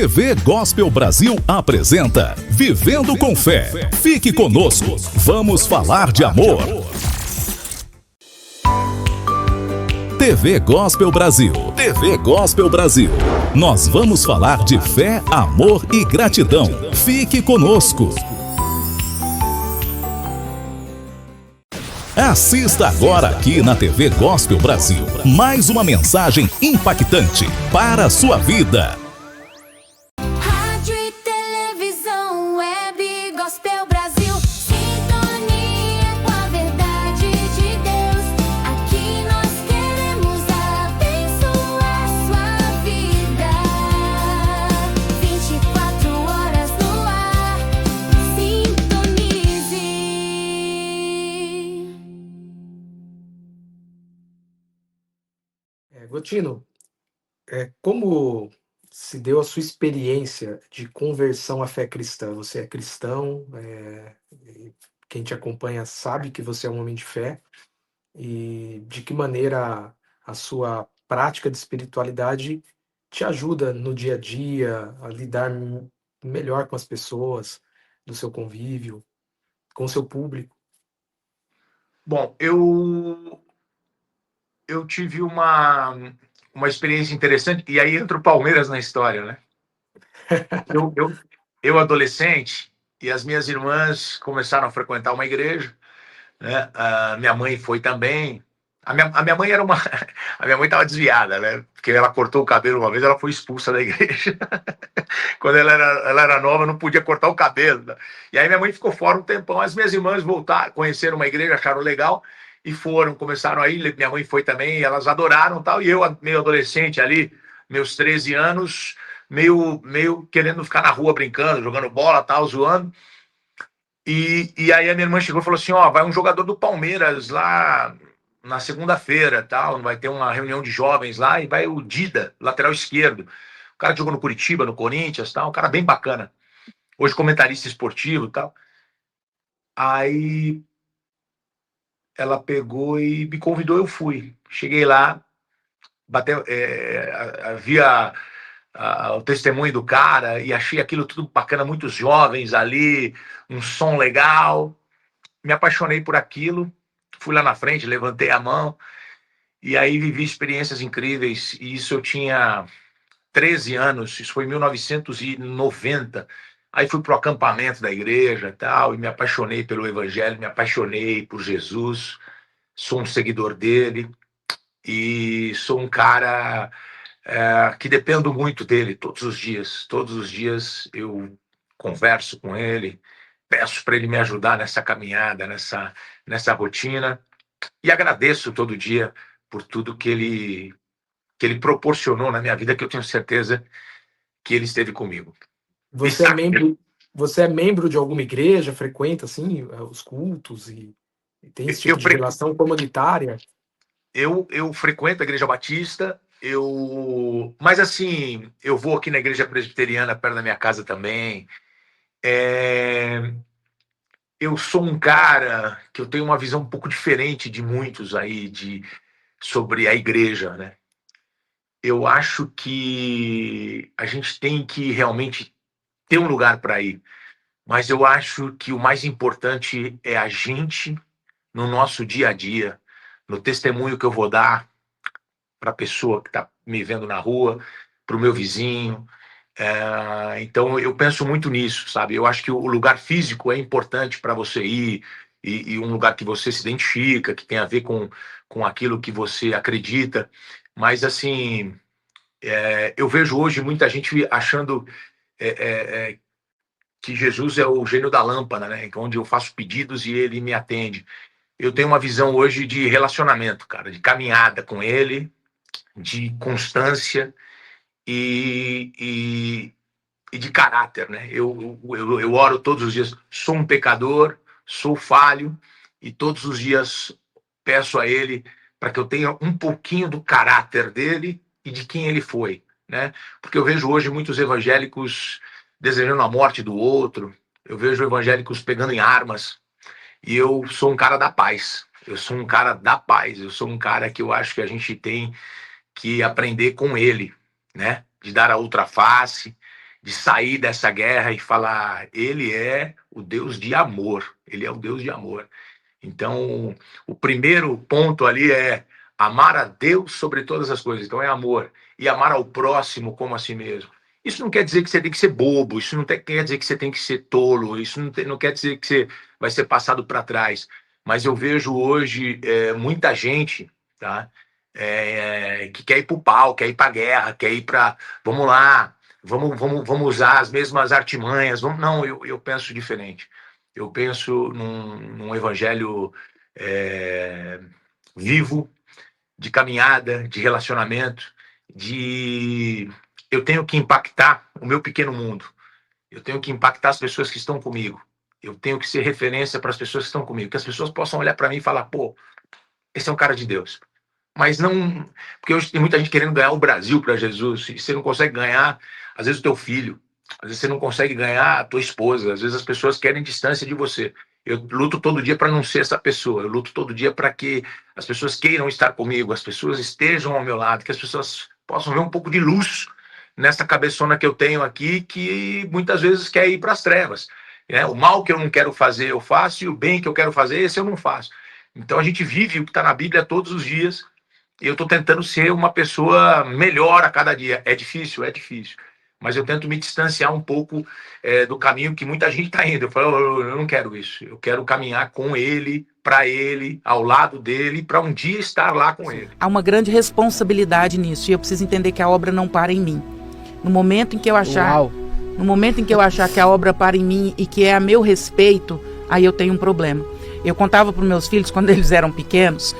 TV Gospel Brasil apresenta Vivendo com Fé. Fique conosco, vamos falar de amor. TV Gospel Brasil. TV Gospel Brasil. Nós vamos falar de fé, amor e gratidão. Fique conosco. Assista agora aqui na TV Gospel Brasil mais uma mensagem impactante para a sua vida. Rádio e televisão, web Gospel Brasil, sintonia com a verdade de Deus. Aqui nós queremos abençoar sua vida. 24 horas no ar, sintonize. Gotino, como se deu a sua experiência de conversão à fé cristã? Você é cristão, e quem te acompanha sabe que você é um homem de fé, e de que maneira a sua prática de espiritualidade te ajuda no dia a dia a lidar melhor com as pessoas, do seu convívio, com o seu público? Bom, eu tive uma experiência interessante, e aí entra o Palmeiras na história, né? Eu adolescente, e as minhas irmãs começaram a frequentar uma igreja, né? A minha mãe foi também. A minha mãe era a minha mãe estava desviada, né? Porque ela cortou o cabelo uma vez, ela foi expulsa da igreja. Quando ela era nova, não podia cortar o cabelo, né? E aí minha mãe ficou fora um tempão. As minhas irmãs voltaram, conheceram uma igreja, acharam legal e começaram a ir. Minha mãe foi também, e elas adoraram tal. E eu, meio adolescente ali, meus 13 anos, meio querendo ficar na rua brincando, jogando bola, tal, zoando. E aí a minha irmã chegou e falou assim: ó, vai um jogador do Palmeiras lá na segunda-feira, tal, vai ter uma reunião de jovens lá, e vai o Dida, lateral esquerdo. O cara que jogou no Curitiba, no Corinthians, tal, um cara bem bacana. Hoje comentarista esportivo, tal. Aí ela pegou e me convidou, eu fui. Cheguei lá, havia o testemunho do cara e achei aquilo tudo bacana, muitos jovens ali, um som legal. Me apaixonei por aquilo, fui lá na frente, levantei a mão e aí vivi experiências incríveis. E isso eu tinha 13 anos, isso foi em 1990. Aí fui para o acampamento da igreja e tal, e me apaixonei pelo evangelho, me apaixonei por Jesus, sou um seguidor dele e sou um cara que dependo muito dele todos os dias. Todos os dias eu converso com ele, peço para ele me ajudar nessa caminhada, nessa rotina, e agradeço todo dia por tudo que ele proporcionou na minha vida, que eu tenho certeza que ele esteve comigo. Você é membro de alguma igreja, frequenta assim os cultos e tem esse tipo de relação comunitária? Eu frequento a Igreja Batista, mas assim, eu vou aqui na Igreja Presbiteriana perto da minha casa também. Eu sou um cara que eu tenho uma visão um pouco diferente de muitos aí sobre a igreja, né? Eu acho que a gente tem que realmente ter um lugar para ir, mas eu acho que o mais importante é a gente, no nosso dia a dia, no testemunho que eu vou dar para a pessoa que está me vendo na rua, para o meu vizinho. Então eu penso muito nisso, sabe? Eu acho que o lugar físico é importante para você ir, e um lugar que você se identifica, que tem a ver com aquilo que você acredita. Mas assim, eu vejo hoje muita gente achando que Jesus é o gênio da lâmpada, né? Onde eu faço pedidos e ele me atende. Eu tenho uma visão hoje de relacionamento, cara, de caminhada com ele, de constância e de caráter, né? Eu oro todos os dias. Sou um pecador, sou falho, e todos os dias peço a ele para que eu tenha um pouquinho do caráter dele e de quem ele foi, né? Porque eu vejo hoje muitos evangélicos desejando a morte do outro, eu vejo evangélicos pegando em armas, e eu sou um cara da paz. Eu sou um cara da paz, eu sou um cara que eu acho que a gente tem que aprender com ele, né? De dar a outra face de sair dessa guerra e falar, ele é o Deus de amor, ele é o Deus de amor. Então, o primeiro ponto ali é amar a Deus sobre todas as coisas, então é amor, e amar ao próximo como a si mesmo. Isso não quer dizer que você tem que ser bobo, isso não quer dizer que você tem que ser tolo, isso não quer dizer que você vai ser passado para trás. Mas eu vejo hoje muita gente, tá? Que quer ir para o pau, quer ir para a guerra, quer ir para... Vamos lá, vamos usar as mesmas artimanhas. Não, eu penso diferente. Eu penso num evangelho vivo, de caminhada, de relacionamento, eu tenho que impactar o meu pequeno mundo. Eu tenho que impactar as pessoas que estão comigo. Eu tenho que ser referência para as pessoas que estão comigo. Que as pessoas possam olhar para mim e falar, pô, esse é um cara de Deus. Mas não... Porque hoje tem muita gente querendo ganhar o Brasil para Jesus. E você não consegue ganhar, às vezes, o teu filho. Às vezes você não consegue ganhar a tua esposa. Às vezes as pessoas querem distância de você. Eu luto todo dia para não ser essa pessoa. Eu luto todo dia para que as pessoas queiram estar comigo, as pessoas estejam ao meu lado, que as pessoas possam ver um pouco de luz nessa cabeçona que eu tenho aqui, que muitas vezes quer ir para as trevas. O mal que eu não quero fazer, eu faço, e o bem que eu quero fazer, esse eu não faço. Então a gente vive o que está na Bíblia todos os dias, e eu estou tentando ser uma pessoa melhor a cada dia. É difícil, mas eu tento me distanciar um pouco do caminho que muita gente está indo. Eu falo, eu não quero isso, eu quero caminhar com ele, para ele, ao lado dele, para um dia estar lá com ele. Há uma grande responsabilidade nisso, e eu preciso entender que a obra não para em mim. No momento em que eu achar que a obra para em mim e que é a meu respeito, aí eu tenho um problema. Eu contava para os meus filhos, quando eles eram pequenos,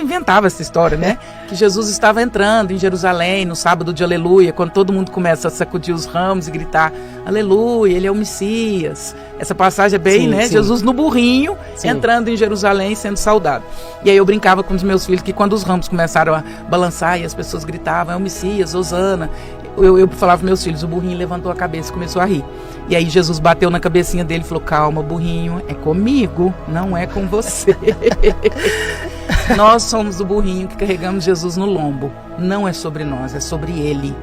inventava essa história, né? Que Jesus estava entrando em Jerusalém no sábado de Aleluia, quando todo mundo começa a sacudir os ramos e gritar Aleluia, ele é o Messias. Essa passagem é bem, né? Sim. Jesus no burrinho, entrando em Jerusalém, sendo saudado. E aí eu brincava com os meus filhos que quando os ramos começaram a balançar e as pessoas gritavam, é o Messias, Hosana, eu falava para meus filhos, o burrinho levantou a cabeça e começou a rir. E aí Jesus bateu na cabecinha dele e falou, calma, burrinho, é comigo, não é com você. Nós somos o burrinho que carregamos Jesus no lombo. Não é sobre nós, é sobre ele.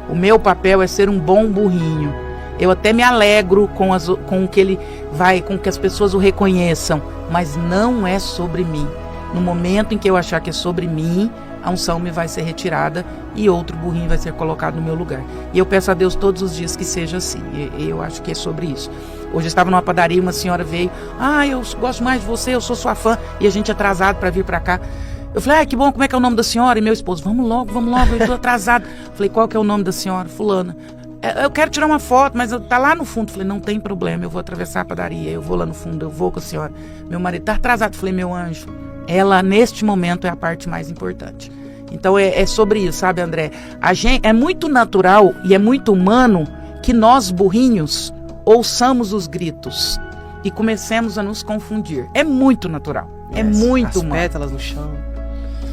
O meu papel é ser um bom burrinho. Eu até me alegro com o que ele vai, com que as pessoas o reconheçam, mas não é sobre mim. No momento em que eu achar que é sobre mim, a unção me vai ser retirada e outro burrinho vai ser colocado no meu lugar. E eu peço a Deus todos os dias que seja assim. Eu acho que é sobre isso. Hoje eu estava numa padaria, uma senhora veio, eu gosto mais de você, eu sou sua fã, e a gente atrasado para vir para cá. Eu falei, que bom, como é que é o nome da senhora? E meu esposo, vamos logo, eu estou atrasado. Falei, qual que é o nome da senhora? Fulana. Eu quero tirar uma foto, mas tá lá no fundo. Falei, não tem problema, eu vou atravessar a padaria, eu vou lá no fundo, eu vou com a senhora. Meu marido tá atrasado. Falei, meu anjo, ela neste momento é a parte mais importante. Então é sobre isso, sabe, André? É muito natural e é muito humano que nós, burrinhos, ouçamos os gritos e comecemos a nos confundir. É muito natural, é muito humano. As pétalas no chão.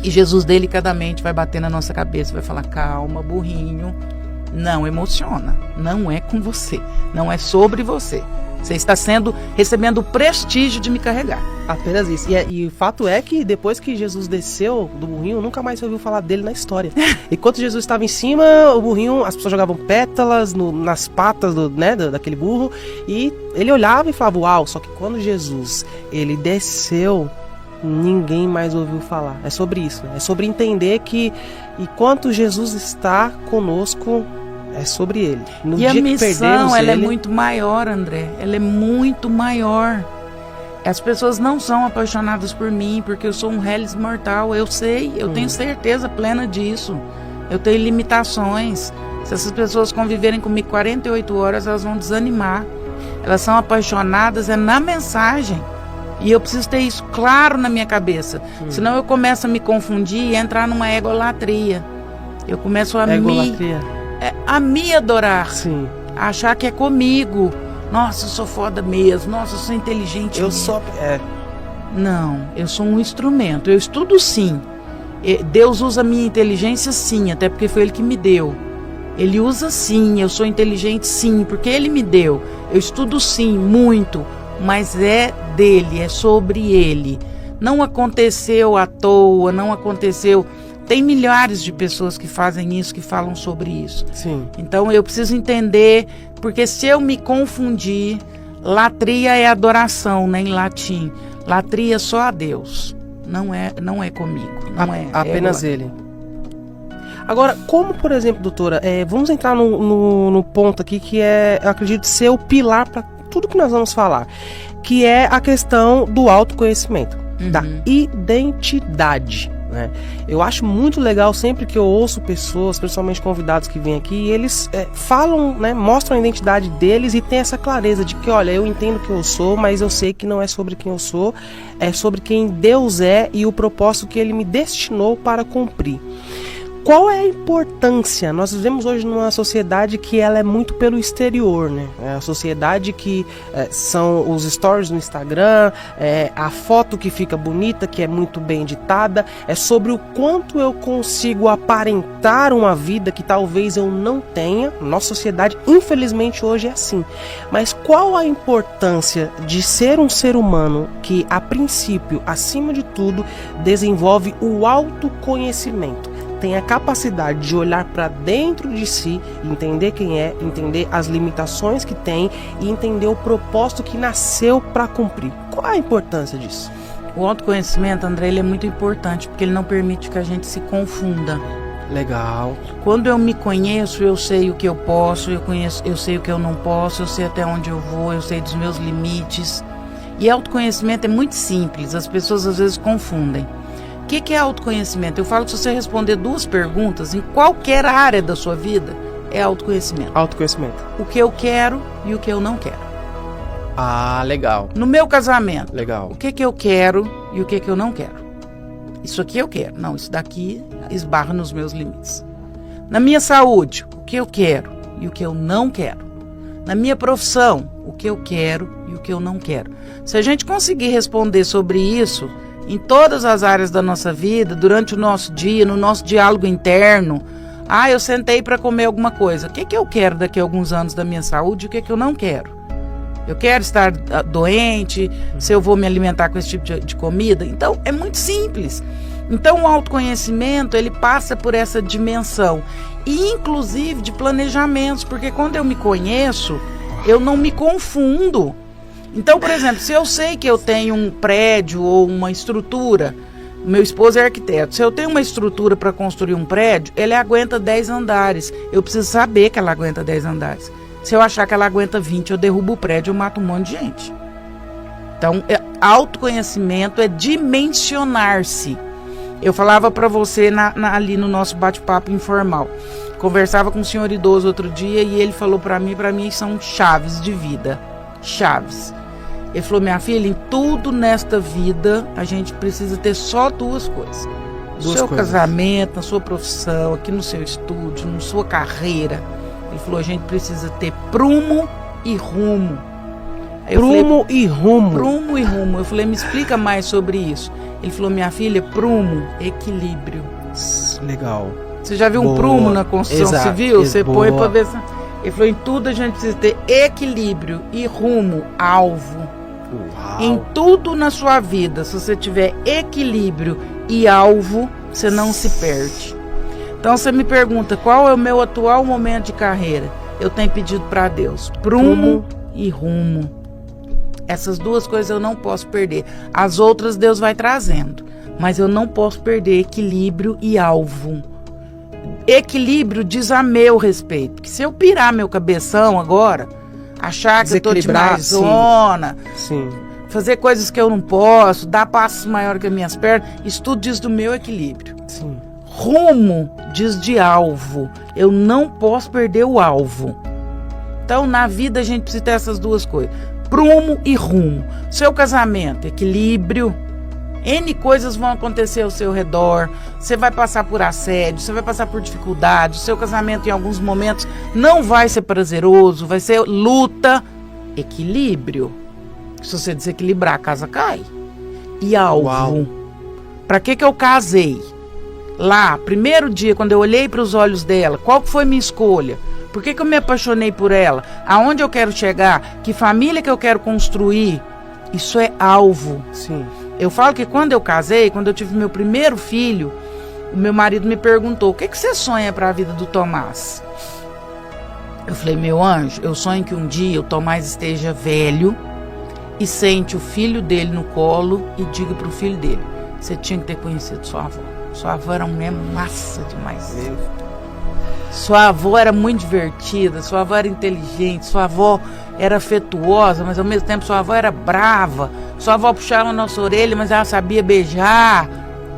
E Jesus delicadamente vai bater na nossa cabeça, vai falar, calma, burrinho, não emociona, não é com você, não é sobre você. Você está recebendo o prestígio de me carregar. Apenas isso. E o fato é que depois que Jesus desceu do burrinho, nunca mais se ouviu falar dele na história. Enquanto Jesus estava em cima, o burrinho, as pessoas jogavam pétalas nas patas daquele burro, e ele olhava e falava, uau. Só que quando Jesus ele desceu, ninguém mais ouviu falar. É sobre isso, né? É sobre entender que enquanto Jesus está conosco, é sobre ele. No e dia a missão, ela é ele... muito maior, André. Ela é muito maior. As pessoas não são apaixonadas por mim, porque eu sou um réis mortal. Eu sei, eu tenho certeza plena disso. Eu tenho limitações. Se essas pessoas conviverem comigo 48 horas, elas vão desanimar. Elas são apaixonadas na mensagem. E eu preciso ter isso claro na minha cabeça. Senão eu começo a me confundir e entrar numa egolatria. Eu começo a me adorar. Sim. A achar que é comigo. Nossa, eu sou foda mesmo. Nossa, eu sou inteligente mesmo. Não, eu sou um instrumento. Eu estudo sim. Deus usa a minha inteligência sim, até porque foi Ele que me deu. Ele usa sim, eu sou inteligente sim, porque Ele me deu. Eu estudo sim, muito, mas é dele, é sobre Ele. Não aconteceu à toa, não aconteceu tem milhares de pessoas que fazem isso, que falam sobre isso. Sim. Então eu preciso entender, porque se eu me confundir, latria é adoração, né, em latim. Latria só a Deus, não é comigo, não é apenas ele. Agora, como, por exemplo, doutora, vamos entrar no ponto aqui que eu acredito ser o pilar para tudo que nós vamos falar, que é a questão do autoconhecimento, da identidade, né? Eu acho muito legal sempre que eu ouço pessoas, principalmente convidados que vêm aqui, e eles falam, né, mostram a identidade deles e tem essa clareza de que, olha, eu entendo quem eu sou, mas eu sei que não é sobre quem eu sou, é sobre quem Deus é e o propósito que Ele me destinou para cumprir. Qual é a importância? Nós vivemos hoje numa sociedade que ela é muito pelo exterior, né? É a sociedade que são os stories no Instagram, a foto que fica bonita, que é muito bem editada, é sobre o quanto eu consigo aparentar uma vida que talvez eu não tenha. Nossa sociedade, infelizmente, hoje é assim. Mas qual a importância de ser um ser humano que, a princípio, acima de tudo, desenvolve o autoconhecimento? Tem a capacidade de olhar para dentro de si, entender quem é, entender as limitações que tem e entender o propósito que nasceu para cumprir. Qual é a importância disso? O autoconhecimento, André, ele é muito importante porque ele não permite que a gente se confunda. Legal. Quando eu me conheço, eu sei o que eu posso, eu sei o que eu não posso, eu sei até onde eu vou, eu sei dos meus limites. E autoconhecimento é muito simples, as pessoas às vezes confundem. O que é autoconhecimento? Eu falo que se você responder 2 perguntas em qualquer área da sua vida, é autoconhecimento. Autoconhecimento. O que eu quero e o que eu não quero. Ah, legal. No meu casamento, Legal. o que eu quero e o que eu não quero. Isso aqui eu quero. Não, isso daqui esbarra nos meus limites. Na minha saúde, o que eu quero e o que eu não quero. Na minha profissão, o que eu quero e o que eu não quero. Se a gente conseguir responder sobre isso em todas as áreas da nossa vida, durante o nosso dia, no nosso diálogo interno. Eu sentei para comer alguma coisa. O que eu quero daqui a alguns anos da minha saúde e o que eu não quero? Eu quero estar doente, se eu vou me alimentar com esse tipo de comida? Então, é muito simples. Então, o autoconhecimento, ele passa por essa dimensão, e inclusive de planejamentos, porque quando eu me conheço, eu não me confundo. Então, por exemplo, se eu sei que eu tenho um prédio ou uma estrutura, meu esposo é arquiteto, se eu tenho uma estrutura para construir um prédio, ele aguenta 10 andares. Eu preciso saber que ela aguenta 10 andares. Se eu achar que ela aguenta 20, eu derrubo o prédio, eu mato um monte de gente. Então, autoconhecimento é dimensionar-se. Eu falava para você ali no nosso bate-papo informal. Conversava com um senhor idoso outro dia e ele falou para mim são chaves de vida. Chaves. Ele falou, minha filha, em tudo nesta vida a gente precisa ter só 2 coisas. No seu casamento, na sua profissão, aqui no seu estúdio, na sua carreira. Ele falou, a gente precisa ter prumo e rumo. Prumo e rumo. Prumo e rumo. Eu falei, me explica mais sobre isso. Ele falou, minha filha, prumo, equilíbrio. Legal. Você já viu um prumo na construção civil? Você põe para ver. Ele falou, em tudo a gente precisa ter equilíbrio e rumo, alvo. Uau. Em tudo na sua vida, se você tiver equilíbrio e alvo, você não se perde. Então você me pergunta, qual é o meu atual momento de carreira? Eu tenho pedido para Deus, prumo e rumo. Essas 2 coisas eu não posso perder. As outras Deus vai trazendo, mas eu não posso perder equilíbrio e alvo. Equilíbrio diz a meu respeito, porque se eu pirar meu cabeção agora, achar que eu tô de zona, fazer coisas que eu não posso, dar passos maiores que as minhas pernas, isso tudo diz do meu equilíbrio. Sim. Rumo diz de alvo. Eu não posso perder o alvo. Então, na vida a gente precisa ter essas 2 coisas. Prumo e rumo. Seu casamento, equilíbrio. N coisas vão acontecer ao seu redor. Você vai passar por assédio, você vai passar por dificuldade. O seu casamento, em alguns momentos, não vai ser prazeroso, vai ser luta. Equilíbrio. Se você desequilibrar, a casa cai. E alvo. Para que eu casei? Lá, primeiro dia, quando eu olhei para os olhos dela, qual foi minha escolha? Por que eu me apaixonei por ela? Aonde eu quero chegar? Que família que eu quero construir? Isso é alvo. Sim. Eu falo que quando eu casei, quando eu tive meu primeiro filho, o meu marido me perguntou, o que você sonha para a vida do Tomás? Eu falei, meu anjo, eu sonho que um dia o Tomás esteja velho e sente o filho dele no colo e diga pro filho dele, você tinha que ter conhecido sua avó. Sua avó era uma mulher massa demais. Sua avó era muito divertida, sua avó era inteligente, sua avó era afetuosa, mas ao mesmo tempo sua avó era brava. Sua avó puxava a nossa orelha, mas ela sabia beijar.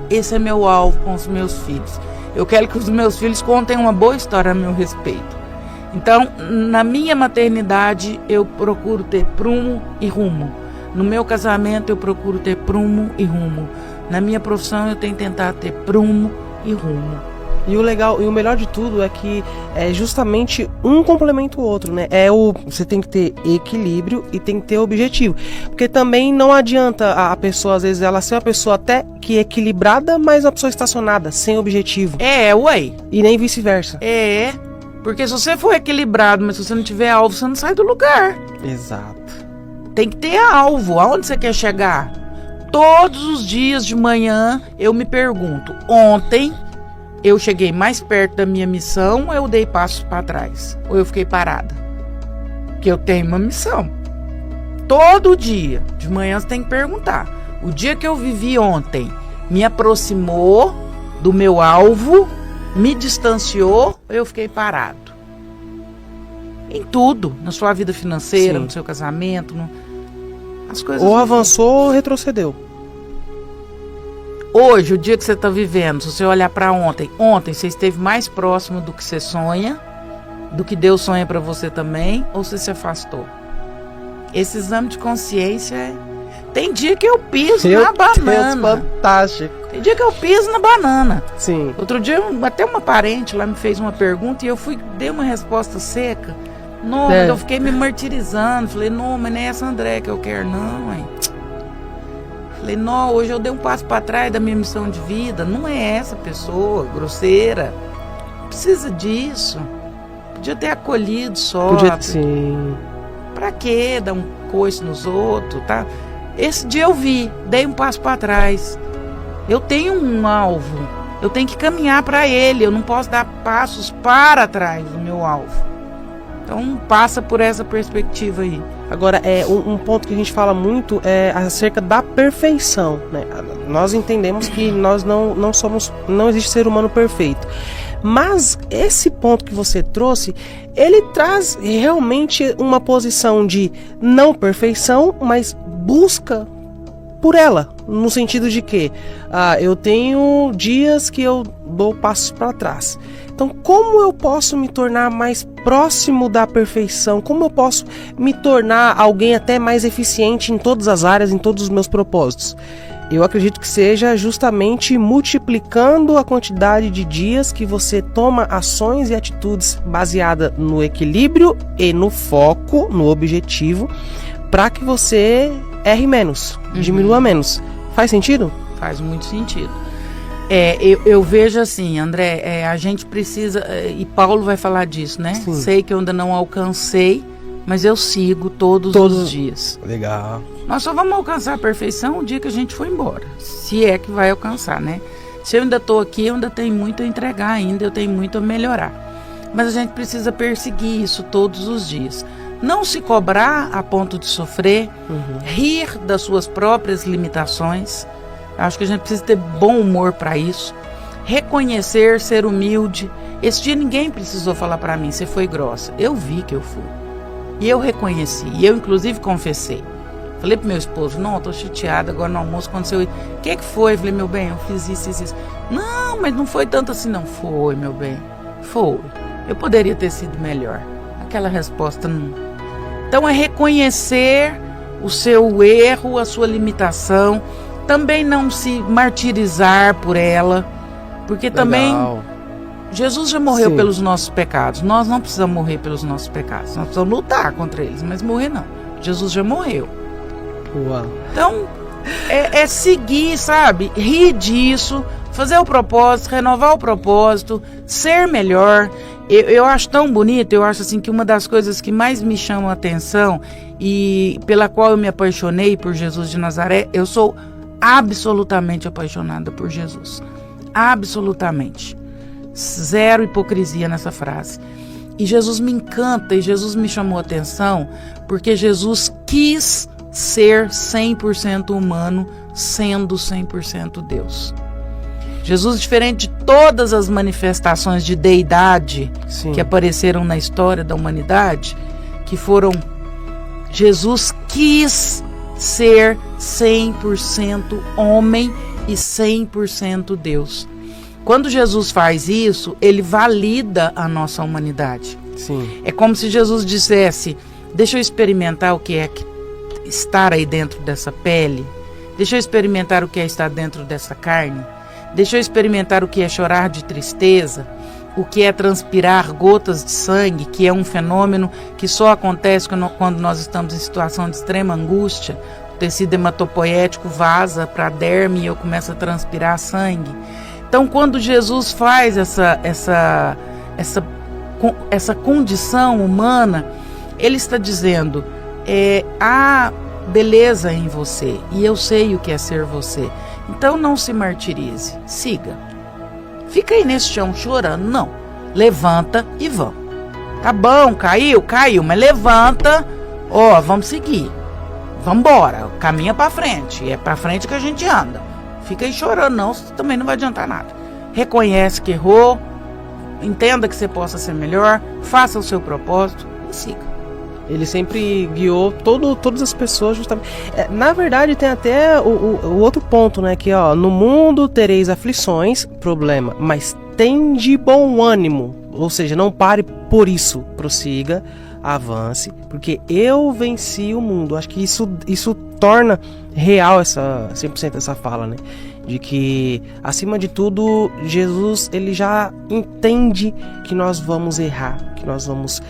Esse é meu alvo com os meus filhos. Eu quero que os meus filhos contem uma boa história a meu respeito. Então, na minha maternidade, eu procuro ter prumo e rumo. No meu casamento, eu procuro ter prumo e rumo. Na minha profissão, eu tenho tentado ter prumo e rumo. E o legal e o melhor de tudo é que é justamente um complementa o outro, né? Você tem que ter equilíbrio e tem que ter objetivo. Porque também não adianta a pessoa, às vezes, ela ser uma pessoa até que equilibrada, mas uma pessoa estacionada, sem objetivo. Ué. E nem vice-versa. Porque se você for equilibrado, mas se você não tiver alvo, você não sai do lugar. Exato. Tem que ter alvo. Aonde você quer chegar? Todos os dias de manhã eu me pergunto, ontem eu cheguei mais perto da minha missão ou eu dei passos para trás? Ou eu fiquei parada? Porque eu tenho uma missão. Todo dia, de manhã você tem que perguntar. O dia que eu vivi ontem me aproximou do meu alvo, me distanciou ou eu fiquei parado? Em tudo, na sua vida financeira, Sim. no seu casamento, as coisas. Ou avançou ou retrocedeu. Hoje, o dia que você está vivendo, se você olhar para ontem você esteve mais próximo do que você sonha, do que Deus sonha para você também, ou você se afastou? Esse exame de consciência Tem dia que eu piso na banana. Fantástico. Tem dia que eu piso na banana. Sim. Outro dia, até uma parente lá me fez uma pergunta e eu dei uma resposta seca. Não, mas eu fiquei me martirizando. Falei, não, mas não é essa André que eu quero, não, mãe. Falei, não, hoje eu dei um passo para trás da minha missão de vida. Não é essa pessoa, grosseira. Não precisa disso. Podia ter acolhido só. Podia, sim. Pra quê? Dar um coice nos outros, tá? Esse dia eu dei um passo para trás. Eu tenho um alvo. Eu tenho que caminhar para ele. Eu não posso dar passos para trás do meu alvo. Então passa por essa perspectiva aí. Agora, um ponto que a gente fala muito é acerca da perfeição, né? Nós entendemos que nós não existe ser humano perfeito. Mas esse ponto que você trouxe, ele traz realmente uma posição de não perfeição, mas busca por ela, no sentido de que eu tenho dias que eu dou passos para trás. Então, como eu posso me tornar mais próximo da perfeição? Como eu posso me tornar alguém até mais eficiente em todas as áreas, em todos os meus propósitos? Eu acredito que seja justamente multiplicando a quantidade de dias que você toma ações e atitudes baseadas no equilíbrio e no foco, no objetivo, para que você erre menos, diminua menos. Faz sentido? Faz muito sentido. Eu vejo assim, André, a gente precisa, e Paulo vai falar disso, né? Sim. Sei que eu ainda não alcancei, mas eu sigo todos os dias. Legal. Nós só vamos alcançar a perfeição o dia que a gente for embora, se é que vai alcançar, né? Se eu ainda estou aqui, eu ainda tenho muito a entregar ainda, eu tenho muito a melhorar. Mas a gente precisa perseguir isso todos os dias. Não se cobrar a ponto de sofrer, rir das suas próprias limitações. Acho que a gente precisa ter bom humor para isso. Reconhecer, ser humilde. Esse dia ninguém precisou falar para mim, você foi grossa. Eu vi que eu fui. E eu reconheci. E eu, inclusive, confessei. Falei pro meu esposo, não, eu tô chateada agora no almoço, aconteceu isso. O que foi? Falei, meu bem, eu fiz isso. Não, mas não foi tanto assim, não. Foi, meu bem. Foi. Eu poderia ter sido melhor. Aquela resposta não. Então é reconhecer o seu erro, a sua limitação. Também não se martirizar por ela, porque também Jesus já morreu pelos nossos pecados. Nós não precisamos morrer pelos nossos pecados. Nós precisamos lutar contra eles, mas morrer não. Jesus já morreu. Uau. Então, é seguir, sabe? Rir disso, fazer o propósito, renovar o propósito, ser melhor. Eu acho tão bonito, eu acho assim que uma das coisas que mais me chama a atenção e pela qual eu me apaixonei por Jesus de Nazaré, eu sou absolutamente apaixonada por Jesus. Absolutamente. Zero hipocrisia nessa frase. E Jesus me encanta, e Jesus me chamou a atenção, porque Jesus quis ser 100% humano, sendo 100% Deus. Jesus, diferente de todas as manifestações de deidade Sim. que apareceram na história da humanidade, que foram... Jesus quis ser 100% homem e 100% Deus. Quando Jesus faz isso, ele valida a nossa humanidade. Sim. É como se Jesus dissesse: deixa eu experimentar o que é estar aí dentro dessa pele. Deixa eu experimentar o que é estar dentro dessa carne. Deixa eu experimentar o que é chorar de tristeza, o que é transpirar gotas de sangue, que é um fenômeno que só acontece quando nós estamos em situação de extrema angústia. O tecido hematopoético vaza para a derme e eu começo a transpirar sangue. Então, quando Jesus faz essa condição humana, ele está dizendo: há beleza em você e eu sei o que é ser você. Então, não se martirize, siga. Fica aí nesse chão chorando, não. Levanta e vamos. Tá bom, caiu, mas levanta. Vamos seguir. Vamos embora, caminha pra frente. É pra frente que a gente anda. Fica aí chorando, não, também não vai adiantar nada. Reconhece que errou, entenda que você possa ser melhor, faça o seu propósito e siga. Ele sempre guiou todas as pessoas justamente. Na verdade, tem até o outro ponto, né? Que, no mundo tereis aflições, problema, mas tende bom ânimo. Ou seja, não pare por isso, prossiga, avance, porque eu venci o mundo. Acho que isso torna real 100% essa fala, né? De que, acima de tudo, Jesus, ele já entende que nós vamos errar, que nós vamos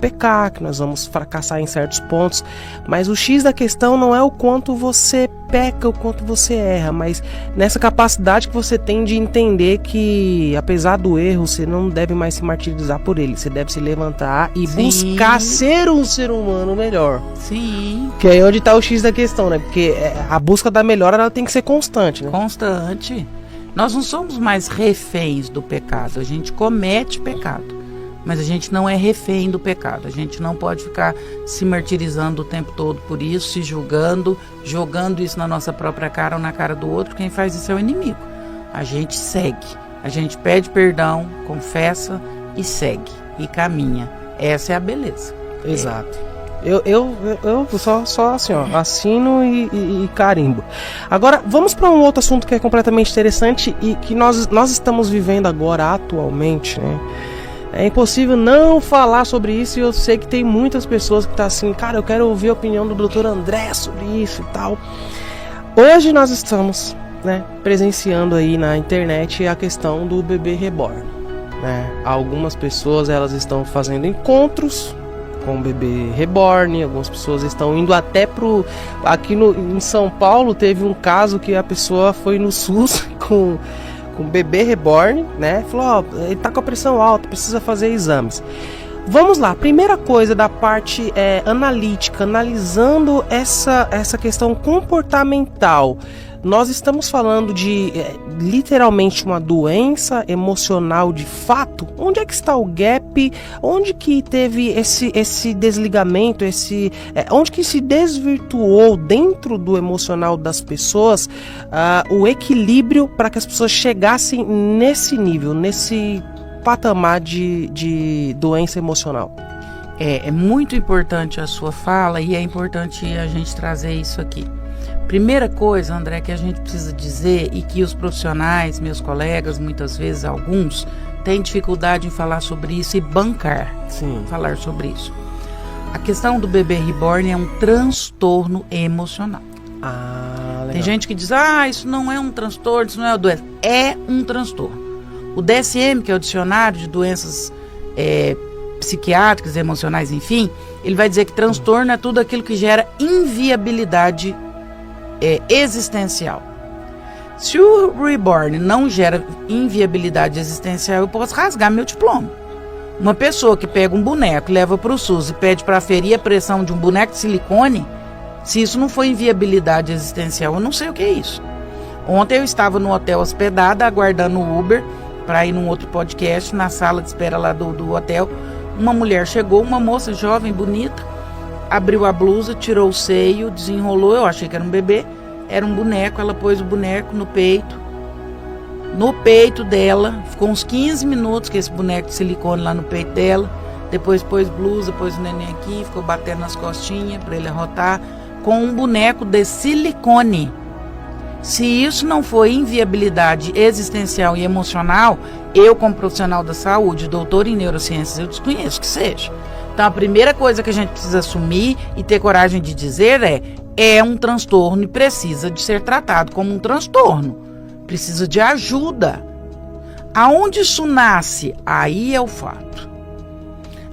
pecar, que nós vamos fracassar em certos pontos, mas o X da questão não é o quanto você peca, o quanto você erra, mas nessa capacidade que você tem de entender que, apesar do erro, você não deve mais se martirizar por ele, você deve se levantar e buscar ser um ser humano melhor. Sim. Que é onde está o X da questão, né? Porque a busca da melhora, ela tem que ser constante, né? Constante. Nós não somos mais reféns do pecado, a gente comete pecado, mas a gente não é refém do pecado. A gente não pode ficar se martirizando o tempo todo por isso, se julgando, jogando isso na nossa própria cara ou na cara do outro. Quem faz isso é o inimigo. A gente segue, a gente pede perdão, confessa e segue, e caminha. Essa é a beleza. Exato. Eu só assim, assino e carimbo. Agora, vamos para um outro assunto que é completamente interessante e que nós estamos vivendo agora, atualmente, né? É impossível não falar sobre isso, e eu sei que tem muitas pessoas que estão assim: cara, eu quero ouvir a opinião do Dr. André sobre isso e tal. Hoje nós estamos, né, presenciando aí na internet a questão do bebê reborn, né? Algumas pessoas, elas estão fazendo encontros com o bebê reborn, algumas pessoas estão indo até aqui em São Paulo teve um caso que a pessoa foi no SUS com bebê reborn, né? Falou: ele tá com a pressão alta, precisa fazer exames. Vamos lá, primeira coisa da parte analítica, analisando essa questão comportamental. Nós estamos falando de literalmente uma doença emocional de fato? Onde é que está o gap? Onde que teve esse desligamento? Onde que se desvirtuou dentro do emocional das pessoas o equilíbrio para que as pessoas chegassem nesse nível, nesse patamar de doença emocional? É muito importante a sua fala e é importante a gente trazer isso aqui. Primeira coisa, André, que a gente precisa dizer, e que os profissionais, meus colegas, muitas vezes alguns, têm dificuldade em falar sobre isso e bancar. Sim. Falar sobre isso. A questão do bebê reborn é um transtorno emocional. Legal. Tem gente que diz: isso não é um transtorno, isso não é uma doença. É um transtorno. O DSM, que é o dicionário de doenças psiquiátricas, emocionais, enfim, ele vai dizer que transtorno é tudo aquilo que gera inviabilidade existencial. Se o reborn não gera inviabilidade existencial, eu posso rasgar meu diploma. Uma pessoa que pega um boneco, leva para o SUS e pede para aferir a pressão de um boneco de silicone, se isso não for inviabilidade existencial, eu não sei o que é isso. Ontem eu estava no hotel hospedada, aguardando o Uber para ir num outro podcast, na sala de espera lá do hotel. Uma mulher chegou, uma moça jovem, bonita, abriu a blusa, tirou o seio, desenrolou, eu achei que era um bebê, era um boneco, ela pôs o boneco no peito dela, ficou uns 15 minutos com esse boneco de silicone lá no peito dela, depois pôs blusa, pôs o neném aqui, ficou batendo nas costinhas para ele arrotar, com um boneco de silicone. Se isso não for inviabilidade existencial e emocional, eu, como profissional da saúde, doutor em neurociências, eu desconheço que seja. Então, a primeira coisa que a gente precisa assumir e ter coragem de dizer é um transtorno e precisa de ser tratado como um transtorno. Precisa de ajuda. Aonde isso nasce? Aí é o fato.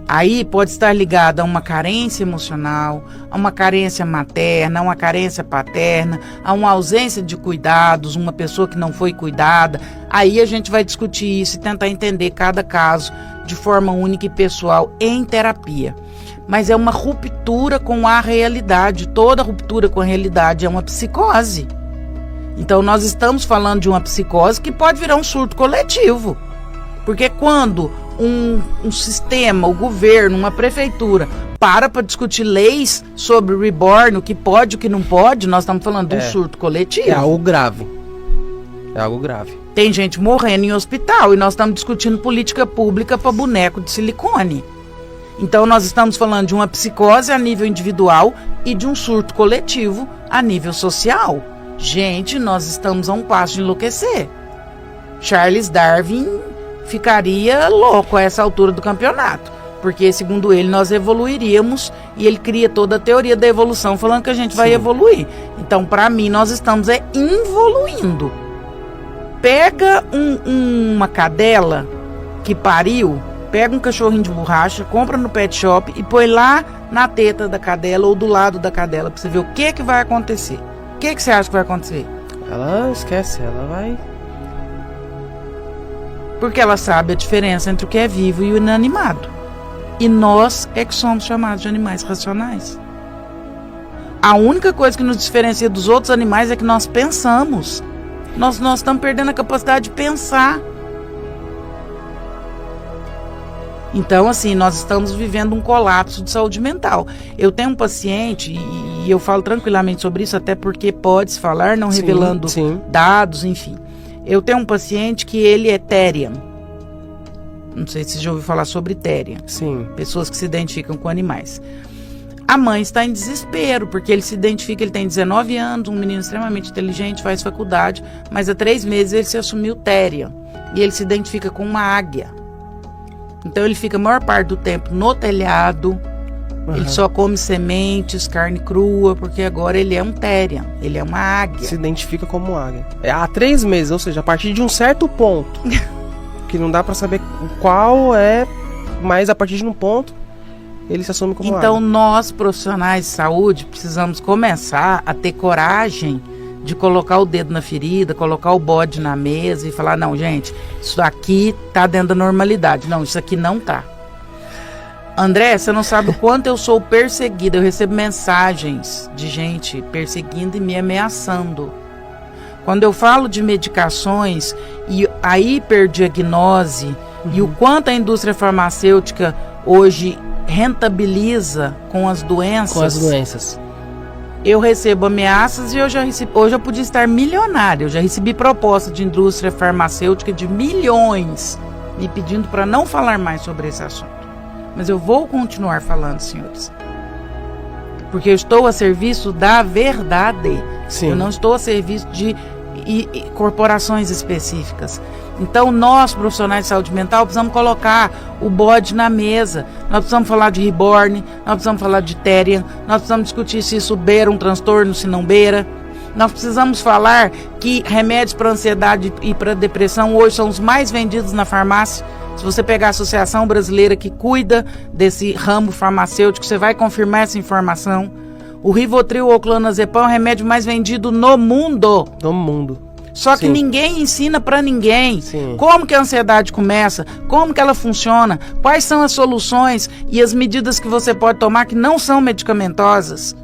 Aí pode estar ligado a uma carência emocional, a uma carência materna, a uma carência paterna, a uma ausência de cuidados, uma pessoa que não foi cuidada. Aí a gente vai discutir isso e tentar entender cada caso de forma única e pessoal em terapia. Mas é uma ruptura com a realidade. Toda ruptura com a realidade é uma psicose. Então nós estamos falando de uma psicose que pode virar um surto coletivo. Porque quando um sistema, o governo, uma prefeitura para discutir leis sobre o reborn, o que pode, o que não pode, nós estamos falando de um surto coletivo. É algo grave. É algo grave. Tem gente morrendo em hospital e nós estamos discutindo política pública para boneco de silicone. Então nós estamos falando de uma psicose a nível individual e de um surto coletivo a nível social. Gente, nós estamos a um passo de enlouquecer. Charles Darwin ficaria louco a essa altura do campeonato, porque segundo ele nós evoluiríamos e ele cria toda a teoria da evolução falando que a gente vai evoluir. Então para mim nós estamos involuindo. Pega uma cadela que pariu, pega um cachorrinho de borracha, compra no pet shop e põe lá na teta da cadela ou do lado da cadela para você ver o que vai acontecer. O que você acha que vai acontecer? Ela esquece, ela vai... Porque ela sabe a diferença entre o que é vivo e o inanimado. E nós é que somos chamados de animais racionais. A única coisa que nos diferencia dos outros animais é que nós pensamos. Nós estamos perdendo a capacidade de pensar. Então, assim, nós estamos vivendo um colapso de saúde mental. Eu tenho um paciente, e eu falo tranquilamente sobre isso, até porque pode-se falar, não revelando dados, enfim. Eu tenho um paciente que ele é Therian. Não sei se você já ouviu falar sobre Therian. Sim. Pessoas que se identificam com animais. A mãe está em desespero, porque ele se identifica, ele tem 19 anos, um menino extremamente inteligente, faz faculdade, mas há 3 meses ele se assumiu Therian. E ele se identifica com uma águia. Então ele fica a maior parte do tempo no telhado, ele só come sementes, carne crua, porque agora ele é um Therian, ele é uma águia. Se identifica como águia. Há 3 meses, ou seja, a partir de um certo ponto, que não dá pra saber qual é, mas a partir de um ponto, ele se assume como águia. Então nós, profissionais de saúde, precisamos começar a ter coragem de colocar o dedo na ferida, colocar o bode na mesa e falar, não, gente, isso aqui tá dentro da normalidade. Não, isso aqui não tá. André, você não sabe o quanto eu sou perseguida. Eu recebo mensagens de gente perseguindo e me ameaçando. Quando eu falo de medicações e a hiperdiagnose e o quanto a indústria farmacêutica hoje rentabiliza com as doenças. Com as doenças. Eu recebo ameaças e hoje eu podia estar milionária. Eu já recebi proposta de indústria farmacêutica de milhões me pedindo para não falar mais sobre esse assunto. Mas eu vou continuar falando, senhores. Porque eu estou a serviço da verdade. Sim. Eu não estou a serviço de corporações específicas. Então nós, profissionais de saúde mental, precisamos colocar o bode na mesa. Nós precisamos falar de reborn, nós precisamos falar de Therian, nós precisamos discutir se isso beira um transtorno, se não beira. Nós precisamos falar que remédios para ansiedade e para depressão hoje são os mais vendidos na farmácia. Se você pegar a Associação Brasileira que cuida desse ramo farmacêutico, você vai confirmar essa informação. O Rivotril ou clonazepam é o remédio mais vendido no mundo. No mundo. Só que ninguém ensina pra ninguém como que a ansiedade começa, como que ela funciona, quais são as soluções e as medidas que você pode tomar que não são medicamentosas.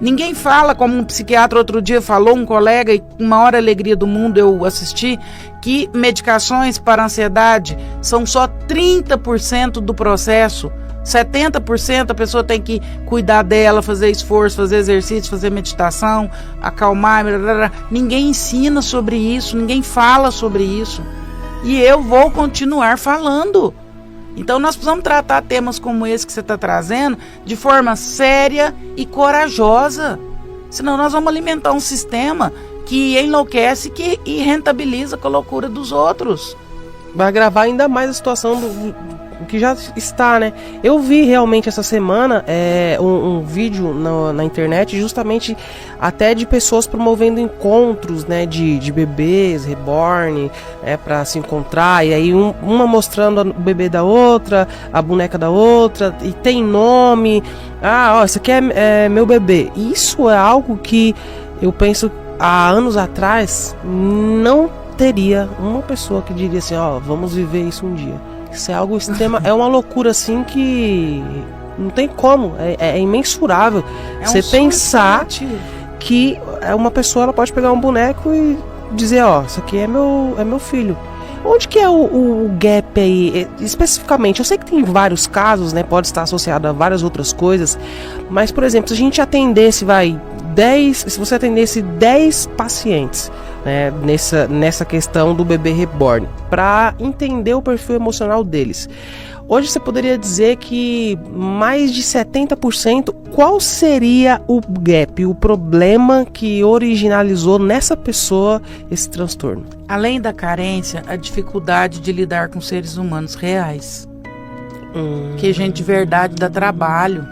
Ninguém fala, como um psiquiatra outro dia falou, um colega, e com maior alegria do mundo eu assisti, que medicações para ansiedade são só 30% do processo. 70% a pessoa tem que cuidar dela, fazer esforço, fazer exercício, fazer meditação, acalmar. Blá, blá, blá. Ninguém ensina sobre isso, ninguém fala sobre isso. E eu vou continuar falando. Então nós precisamos tratar temas como esse que você está trazendo de forma séria e corajosa. Senão nós vamos alimentar um sistema que enlouquece e rentabiliza com a loucura dos outros. Vai agravar ainda mais a situação do que já está, né? Eu vi realmente essa semana um vídeo na internet, justamente até de pessoas promovendo encontros, né, de bebês reborn, para se encontrar, e aí uma mostrando o bebê da outra, a boneca da outra, e tem nome. Esse aqui é meu bebê. Isso é algo que eu penso há anos atrás não teria uma pessoa que diria assim, vamos viver isso um dia. Isso é algo extremo, é uma loucura assim que não tem como, é imensurável. Você pensar que uma pessoa ela pode pegar um boneco e dizer, isso aqui é meu filho. Onde que é o gap aí, especificamente? Eu sei que tem vários casos, né? Pode estar associado a várias outras coisas, mas, por exemplo, se a gente atendesse, se você atendesse 10 pacientes, né, nessa questão do bebê reborn, para entender o perfil emocional deles, hoje você poderia dizer que mais de 70%, qual seria o gap, o problema que originalizou nessa pessoa esse transtorno? Além da carência, a dificuldade de lidar com seres humanos reais. Que gente de verdade dá trabalho.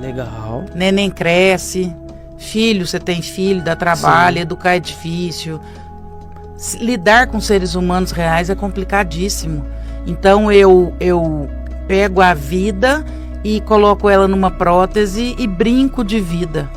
Legal. Neném cresce. Filho, você tem filho, dá trabalho. Sim. Educar é difícil. Lidar com seres humanos reais é complicadíssimo. Então eu pego a vida e coloco ela numa prótese e brinco de vida.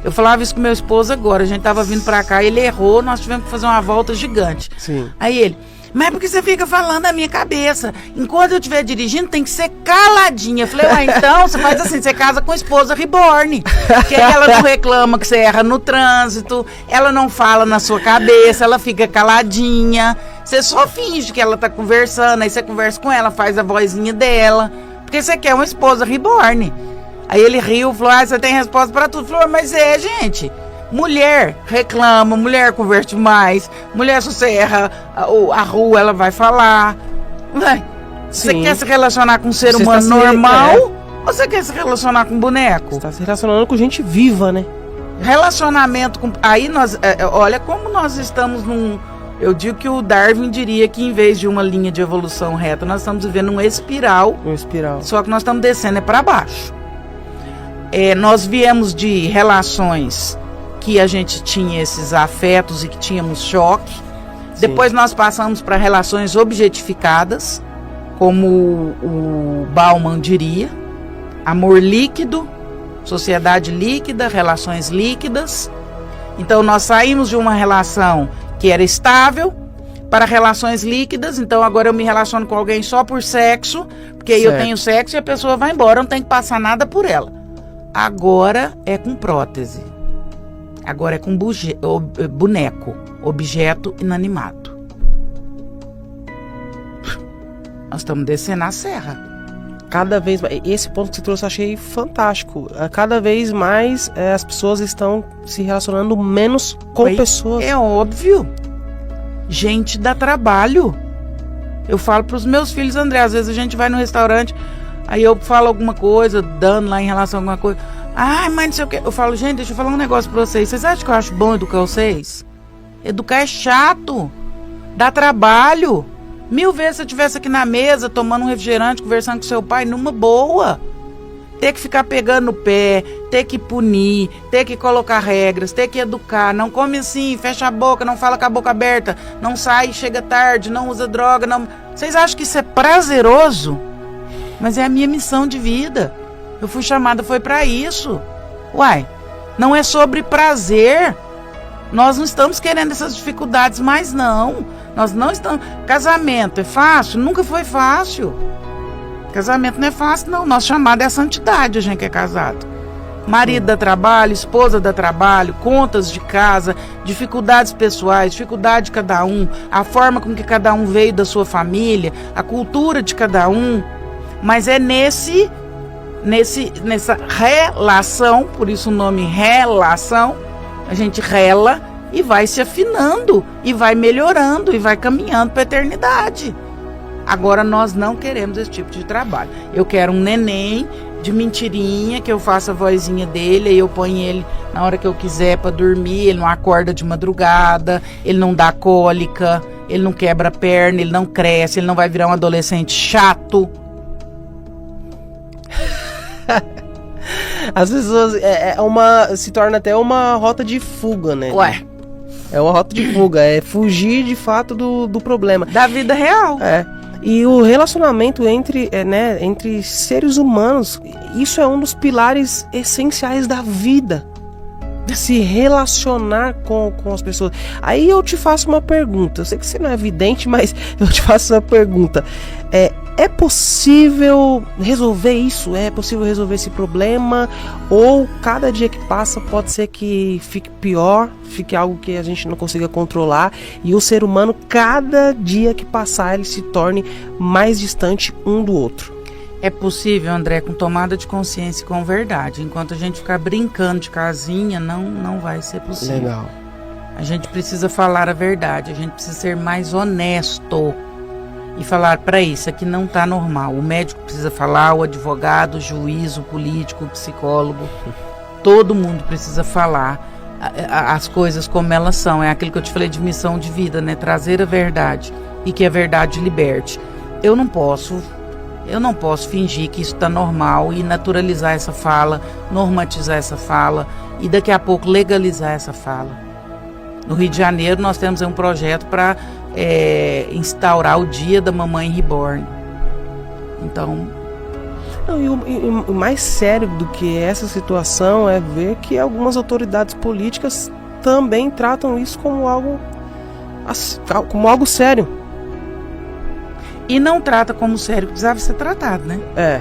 Eu falava isso com meu esposo agora, a gente tava vindo pra cá, ele errou, nós tivemos que fazer uma volta gigante. Sim. Aí ele, mas por que você fica falando na minha cabeça? Enquanto eu estiver dirigindo, tem que ser caladinha. Eu falei, então, você faz assim, você casa com a esposa reborn. Porque ela não reclama que você erra no trânsito, ela não fala na sua cabeça, ela fica caladinha. Você só finge que ela tá conversando, aí você conversa com ela, faz a vozinha dela. Porque você quer uma esposa reborn. Aí ele riu, falou, você tem resposta pra tudo. Falou, mas gente... Mulher reclama, mulher converte mais, mulher se você erra a rua, ela vai falar. Você quer se relacionar com um ser humano normal ou você quer se relacionar com um boneco? Você está se relacionando com gente viva, né? Relacionamento com... Aí nós... olha como nós estamos num... Eu digo que o Darwin diria que em vez de uma linha de evolução reta, nós estamos vivendo uma espiral. Uma espiral. Só que nós estamos descendo para baixo. Nós viemos de relações... que a gente tinha esses afetos e que tínhamos choque. Sim. Depois nós passamos para relações objetificadas, como o Bauman diria, amor líquido, sociedade líquida, relações líquidas. Então nós saímos de uma relação que era estável para relações líquidas. Então agora eu me relaciono com alguém só por sexo, porque aí eu tenho sexo e a pessoa vai embora, não tem que passar nada por ela. Agora é com prótese. Agora é com boneco, objeto inanimado. Nós estamos descendo a serra. Cada vez mais, esse ponto que você trouxe eu achei fantástico. Cada vez mais as pessoas estão se relacionando menos com pessoas. É óbvio. Gente dá trabalho. Eu falo para os meus filhos, André, às vezes a gente vai no restaurante, aí eu falo alguma coisa, dando lá em relação a alguma coisa. Ai, mas não sei o que. Eu falo, gente, deixa eu falar um negócio pra vocês. Vocês acham que eu acho bom educar vocês? Educar é chato. Dá trabalho. 1000 vezes se eu estivesse aqui na mesa, tomando um refrigerante, conversando com seu pai, numa boa. Ter que ficar pegando no pé, ter que punir, ter que colocar regras, ter que educar. Não come assim, fecha a boca, não fala com a boca aberta, não sai, chega tarde, não usa droga. Não... Vocês acham que isso é prazeroso? Mas é a minha missão de vida. Eu fui chamada, foi pra isso. Uai, não é sobre prazer. Nós não estamos querendo essas dificuldades mais, não. Nós não estamos... Casamento é fácil? Nunca foi fácil. Casamento não é fácil, não. Nossa chamada é a santidade, a gente que é casado. Marido dá trabalho, esposa dá trabalho, contas de casa, dificuldades pessoais, dificuldade de cada um, a forma com que cada um veio da sua família, a cultura de cada um. Mas é nessa relação, por isso o nome relação, a gente rela e vai se afinando, e vai melhorando, e vai caminhando para a eternidade. Agora nós não queremos esse tipo de trabalho. Eu quero um neném de mentirinha, que eu faça a vozinha dele, aí eu ponho ele na hora que eu quiser para dormir, ele não acorda de madrugada, ele não dá cólica, ele não quebra a perna, ele não cresce, ele não vai virar um adolescente chato. As pessoas se torna até uma rota de fuga, né? Ué, É uma rota de fuga, é fugir de fato do problema. da vida real. É. E o relacionamento entre seres humanos, isso é um dos pilares essenciais da vida. Se relacionar com as pessoas. Aí eu te faço uma pergunta. Eu sei que você não é vidente, mas eu te faço uma pergunta. É possível resolver isso? É possível resolver esse problema? Ou cada dia que passa pode ser que fique pior, fique algo que a gente não consiga controlar, e o ser humano, cada dia que passar, ele se torne mais distante um do outro? É possível, André, com tomada de consciência e com verdade. Enquanto a gente ficar brincando de casinha, não vai ser possível. Legal. A gente precisa falar a verdade, a gente precisa ser mais honesto e falar, para isso aqui não está normal. O médico precisa falar, o advogado, o juiz, o político, o psicólogo, todo mundo precisa falar as coisas como elas são. É aquilo que eu te falei de missão de vida, né? Trazer a verdade e que a verdade liberte. Eu não posso fingir que isso está normal e naturalizar essa fala, normatizar essa fala e daqui a pouco legalizar essa fala. No Rio de Janeiro nós temos um projeto para instaurar o Dia da Mamãe Reborn. Então... Não, e o mais sério do que essa situação é ver que algumas autoridades políticas também tratam isso como algo sério. E não trata como sério que precisava ser tratado, né? É.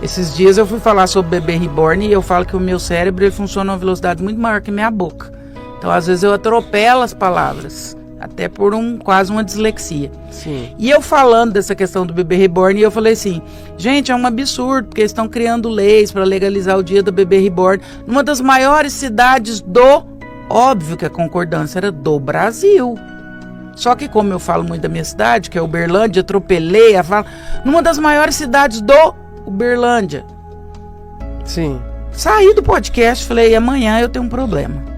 Esses dias eu fui falar sobre bebê reborn e eu falo que o meu cérebro ele funciona a uma velocidade muito maior que a minha boca. Então, às vezes, eu atropelo as palavras, até por quase uma dislexia. Sim. E eu falando dessa questão do bebê reborn, eu falei assim, gente, é um absurdo, porque eles estão criando leis para legalizar o dia do bebê reborn numa das maiores cidades óbvio que a concordância era do Brasil. Só que como eu falo muito da minha cidade, que é Uberlândia, atropelei a fala, numa das maiores cidades do Uberlândia. Sim. Saí do podcast, falei, amanhã eu tenho um problema.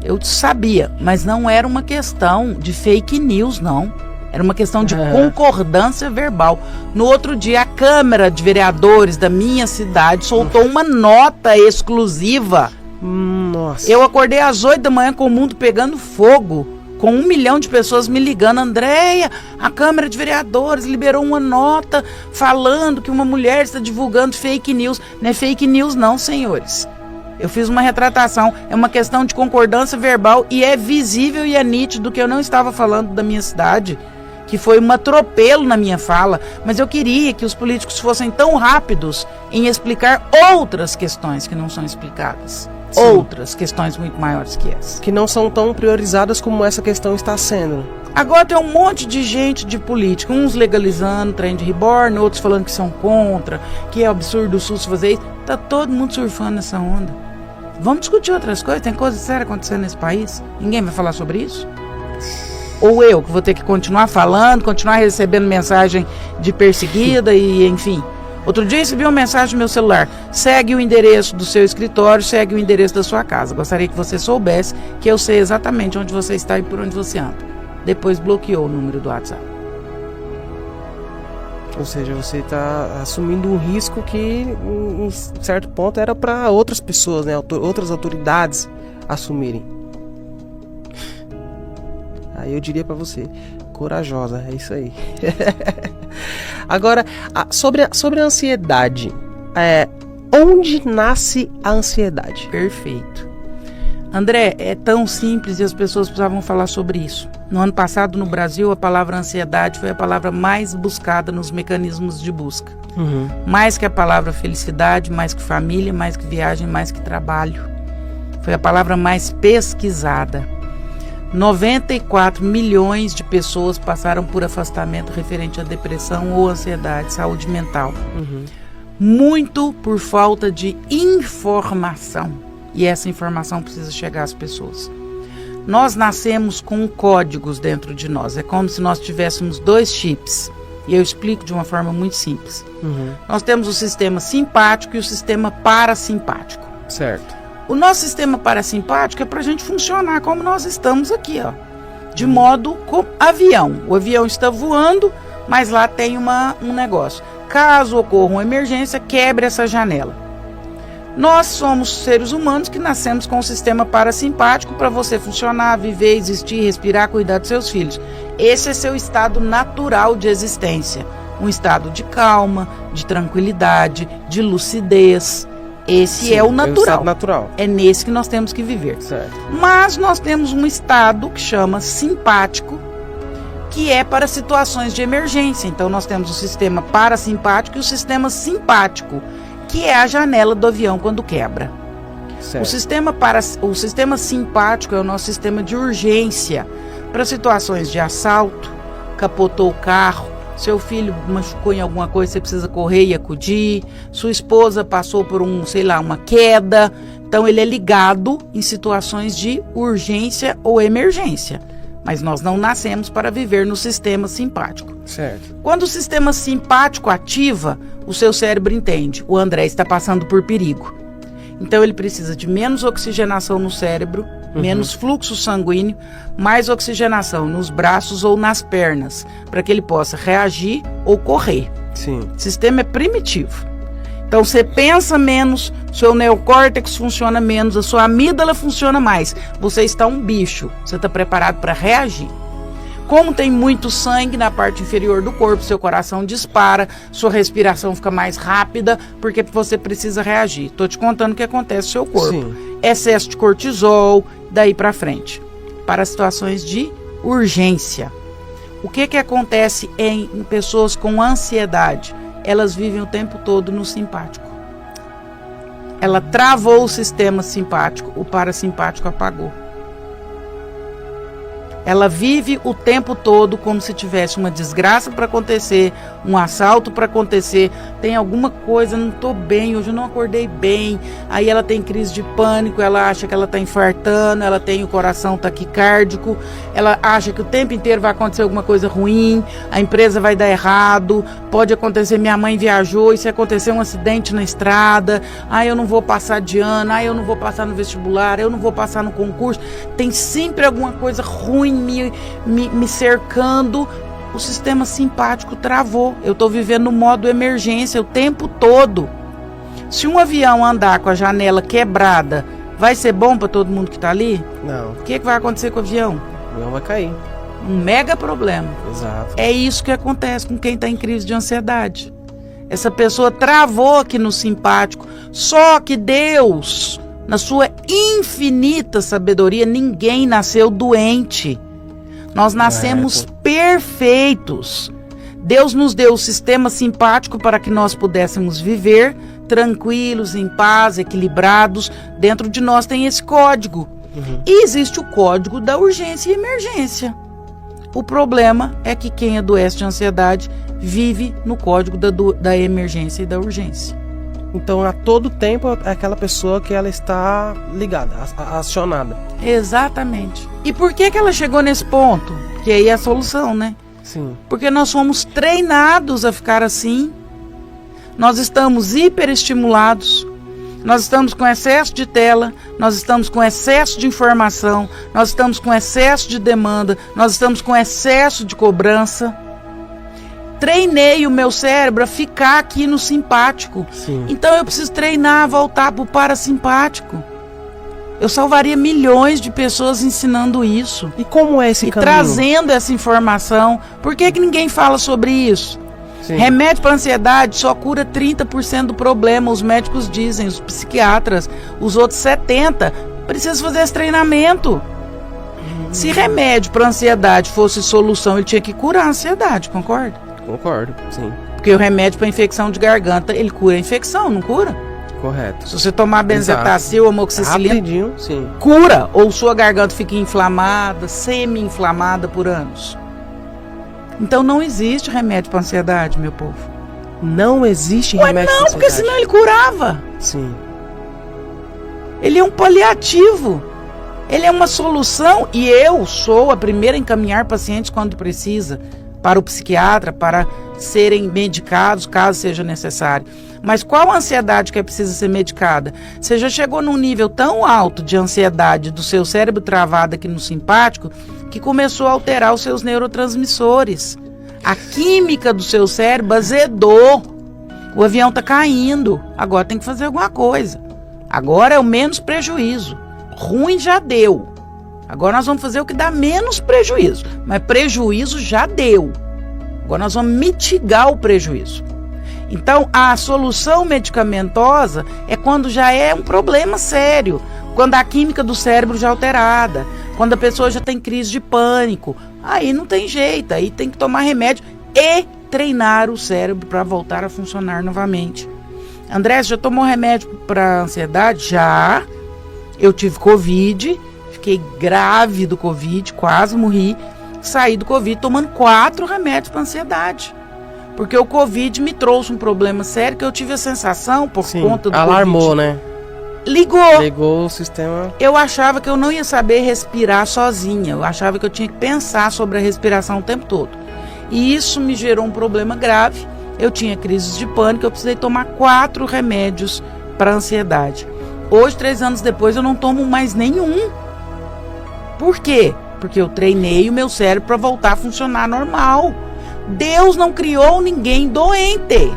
Eu sabia, mas não era uma questão de fake news, não. Era uma questão de concordância verbal. No outro dia, a Câmara de Vereadores da minha cidade soltou uma nota exclusiva. Nossa. Eu acordei às 8 da manhã com o mundo pegando fogo, com 1 milhão de pessoas me ligando. Andréia, a Câmara de Vereadores liberou uma nota falando que uma mulher está divulgando fake news. Não é fake news não, senhores. Eu fiz uma retratação, é uma questão de concordância verbal e é visível e é nítido que eu não estava falando da minha cidade, que foi um atropelo na minha fala, mas eu queria que os políticos fossem tão rápidos em explicar outras questões que não são explicadas. Sim. Outras questões muito maiores que essa. Que não são tão priorizadas como essa questão está sendo. Agora tem um monte de gente de política, uns legalizando trem de reborn, outros falando que são contra, que é absurdo o SUS fazer isso. Tá todo mundo surfando nessa onda. Vamos discutir outras coisas, tem coisa séria acontecendo nesse país. Ninguém vai falar sobre isso? Ou eu, que vou ter que continuar falando, continuar recebendo mensagem de perseguida e enfim. Outro dia eu recebi uma mensagem no meu celular. Segue o endereço do seu escritório, segue o endereço da sua casa. Gostaria que você soubesse que eu sei exatamente onde você está e por onde você anda. Depois bloqueou o número do WhatsApp. Ou seja, você está assumindo um risco que, em certo ponto, era para outras pessoas, né? Outras autoridades assumirem. Aí eu diria para você, corajosa, é isso aí. Agora, sobre a ansiedade, onde nasce a ansiedade? Perfeito. André, é tão simples e as pessoas precisavam falar sobre isso. No ano passado, no Brasil, a palavra ansiedade foi a palavra mais buscada nos mecanismos de busca. Uhum. Mais que a palavra felicidade, mais que família, mais que viagem, mais que trabalho. Foi a palavra mais pesquisada. 94 milhões de pessoas passaram por afastamento referente à depressão ou ansiedade, saúde mental. Uhum. Muito por falta de informação. E essa informação precisa chegar às pessoas. Nós nascemos com códigos dentro de nós. É como se nós tivéssemos 2 chips. E eu explico de uma forma muito simples. Uhum. Nós temos o sistema simpático e o sistema parasimpático. Certo. O nosso sistema parasimpático é para a gente funcionar como nós estamos aqui, ó. De modo como avião. O avião está voando, mas lá tem um negócio. Caso ocorra uma emergência, quebre essa janela. Nós somos seres humanos que nascemos com o sistema parasimpático para você funcionar, viver, existir, respirar, cuidar dos seus filhos. Esse é seu estado natural de existência. Um estado de calma, de tranquilidade, de lucidez. Esse Sim, é o natural. estado natural. É nesse que nós temos que viver. Certo. Mas nós temos um estado que chama simpático, que é para situações de emergência. Então nós temos o sistema parasimpático e o sistema simpático, que é a janela do avião quando quebra. Certo. O sistema simpático é o nosso sistema de urgência para situações de assalto, capotou o carro, seu filho machucou em alguma coisa, você precisa correr e acudir, sua esposa passou por uma queda. Então ele é ligado em situações de urgência ou emergência. Mas nós não nascemos para viver no sistema simpático. Certo. Quando o sistema simpático ativa, o seu cérebro entende: o André está passando por perigo. Então ele precisa de menos oxigenação no cérebro, menos fluxo sanguíneo, mais oxigenação nos braços ou nas pernas, para que ele possa reagir ou correr. Sim. O sistema é primitivo. Então você pensa menos, seu neocórtex funciona menos, a sua amígdala funciona mais. Você está um bicho, você está preparado para reagir. Como tem muito sangue na parte inferior do corpo, seu coração dispara, sua respiração fica mais rápida, porque você precisa reagir. Estou te contando o que acontece no seu corpo. Sim. Excesso de cortisol, daí para frente. Para situações de urgência. O que acontece em pessoas com ansiedade? Elas vivem o tempo todo no simpático. Ela travou o sistema simpático, o parasimpático apagou. Ela vive o tempo todo como se tivesse uma desgraça para acontecer, um assalto para acontecer, tem alguma coisa, não estou bem, hoje eu não acordei bem, aí ela tem crise de pânico, ela acha que ela está infartando, ela tem o coração taquicárdico, ela acha que o tempo inteiro vai acontecer alguma coisa ruim, a empresa vai dar errado, pode acontecer, minha mãe viajou e se acontecer um acidente na estrada, eu não vou passar de ano, eu não vou passar no vestibular, eu não vou passar no concurso, tem sempre alguma coisa ruim me cercando. O sistema simpático travou. Eu estou vivendo no modo emergência o tempo todo. Se um avião andar com a janela quebrada, vai ser bom para todo mundo que está ali? Não. O que vai acontecer com o avião? O avião vai cair. Um mega problema. Exato. É isso que acontece com quem está em crise de ansiedade. Essa pessoa travou aqui no simpático. Só que Deus, na sua infinita sabedoria, ninguém nasceu doente. Nós nascemos perfeitos. Deus nos deu o sistema simpático para que nós pudéssemos viver tranquilos, em paz, equilibrados. Dentro de nós tem esse código. E existe o código da urgência e emergência. O problema é que quem adoece de ansiedade vive no código da emergência e da urgência. Então, a todo tempo, é aquela pessoa que ela está ligada, acionada. Exatamente. E por que ela chegou nesse ponto? Que aí é a solução, né? Sim. Porque nós somos treinados a ficar assim. Nós estamos hiperestimulados. Nós estamos com excesso de tela. Nós estamos com excesso de informação. Nós estamos com excesso de demanda. Nós estamos com excesso de cobrança. Treinei o meu cérebro a ficar aqui no simpático. Sim. Então eu preciso treinar a voltar para o parasimpático. Eu salvaria milhões de pessoas ensinando isso. E como é esse caminho? Trazendo essa informação. Por que ninguém fala sobre isso? Sim. Remédio para ansiedade só cura 30% do problema. Os médicos dizem, os psiquiatras, os outros 70%. Precisa fazer esse treinamento. Se remédio para ansiedade fosse solução, ele tinha que curar a ansiedade, concorda? Concordo, sim. Porque o remédio para infecção de garganta, ele cura a infecção, não cura? Correto. Se você tomar benzetacil, amoxicilina, Rapidinho, sim. cura. Ou sua garganta fica inflamada, semi-inflamada por anos. Então não existe remédio para ansiedade, meu povo. Não existe Ué, remédio não, pra porque ansiedade. senão ele curava. Sim. Ele é um paliativo. Ele é uma solução e eu sou a primeira a encaminhar pacientes quando precisa para o psiquiatra, para serem medicados caso seja necessário. Mas qual a ansiedade que é precisa ser medicada? Você já chegou num nível tão alto de ansiedade do seu cérebro travado aqui no simpático que começou a alterar os seus neurotransmissores. A química do seu cérebro azedou. O avião está caindo. Agora tem que fazer alguma coisa. Agora é o menos prejuízo. Ruim já deu. Agora nós vamos fazer o que dá menos prejuízo. Mas prejuízo já deu. Agora nós vamos mitigar o prejuízo. Então, a solução medicamentosa é quando já é um problema sério. Quando a química do cérebro já é alterada. Quando a pessoa já tem crise de pânico. Aí não tem jeito. Aí tem que tomar remédio e treinar o cérebro para voltar a funcionar novamente. André, você já tomou remédio para ansiedade? Já. Eu tive Covid, fiquei grave do Covid, quase morri. Saí do Covid tomando 4 remédios para ansiedade. Porque o Covid me trouxe um problema sério que eu tive a sensação, por conta do alarmou, Covid. né? Ligou o sistema. Eu achava que eu não ia saber respirar sozinha. Eu achava que eu tinha que pensar sobre a respiração o tempo todo. E isso me gerou um problema grave. Eu tinha crises de pânico, eu precisei tomar 4 remédios para ansiedade. Hoje, 3 anos depois, eu não tomo mais nenhum. Por quê? Porque eu treinei o meu cérebro para voltar a funcionar normal. Deus não criou ninguém doente.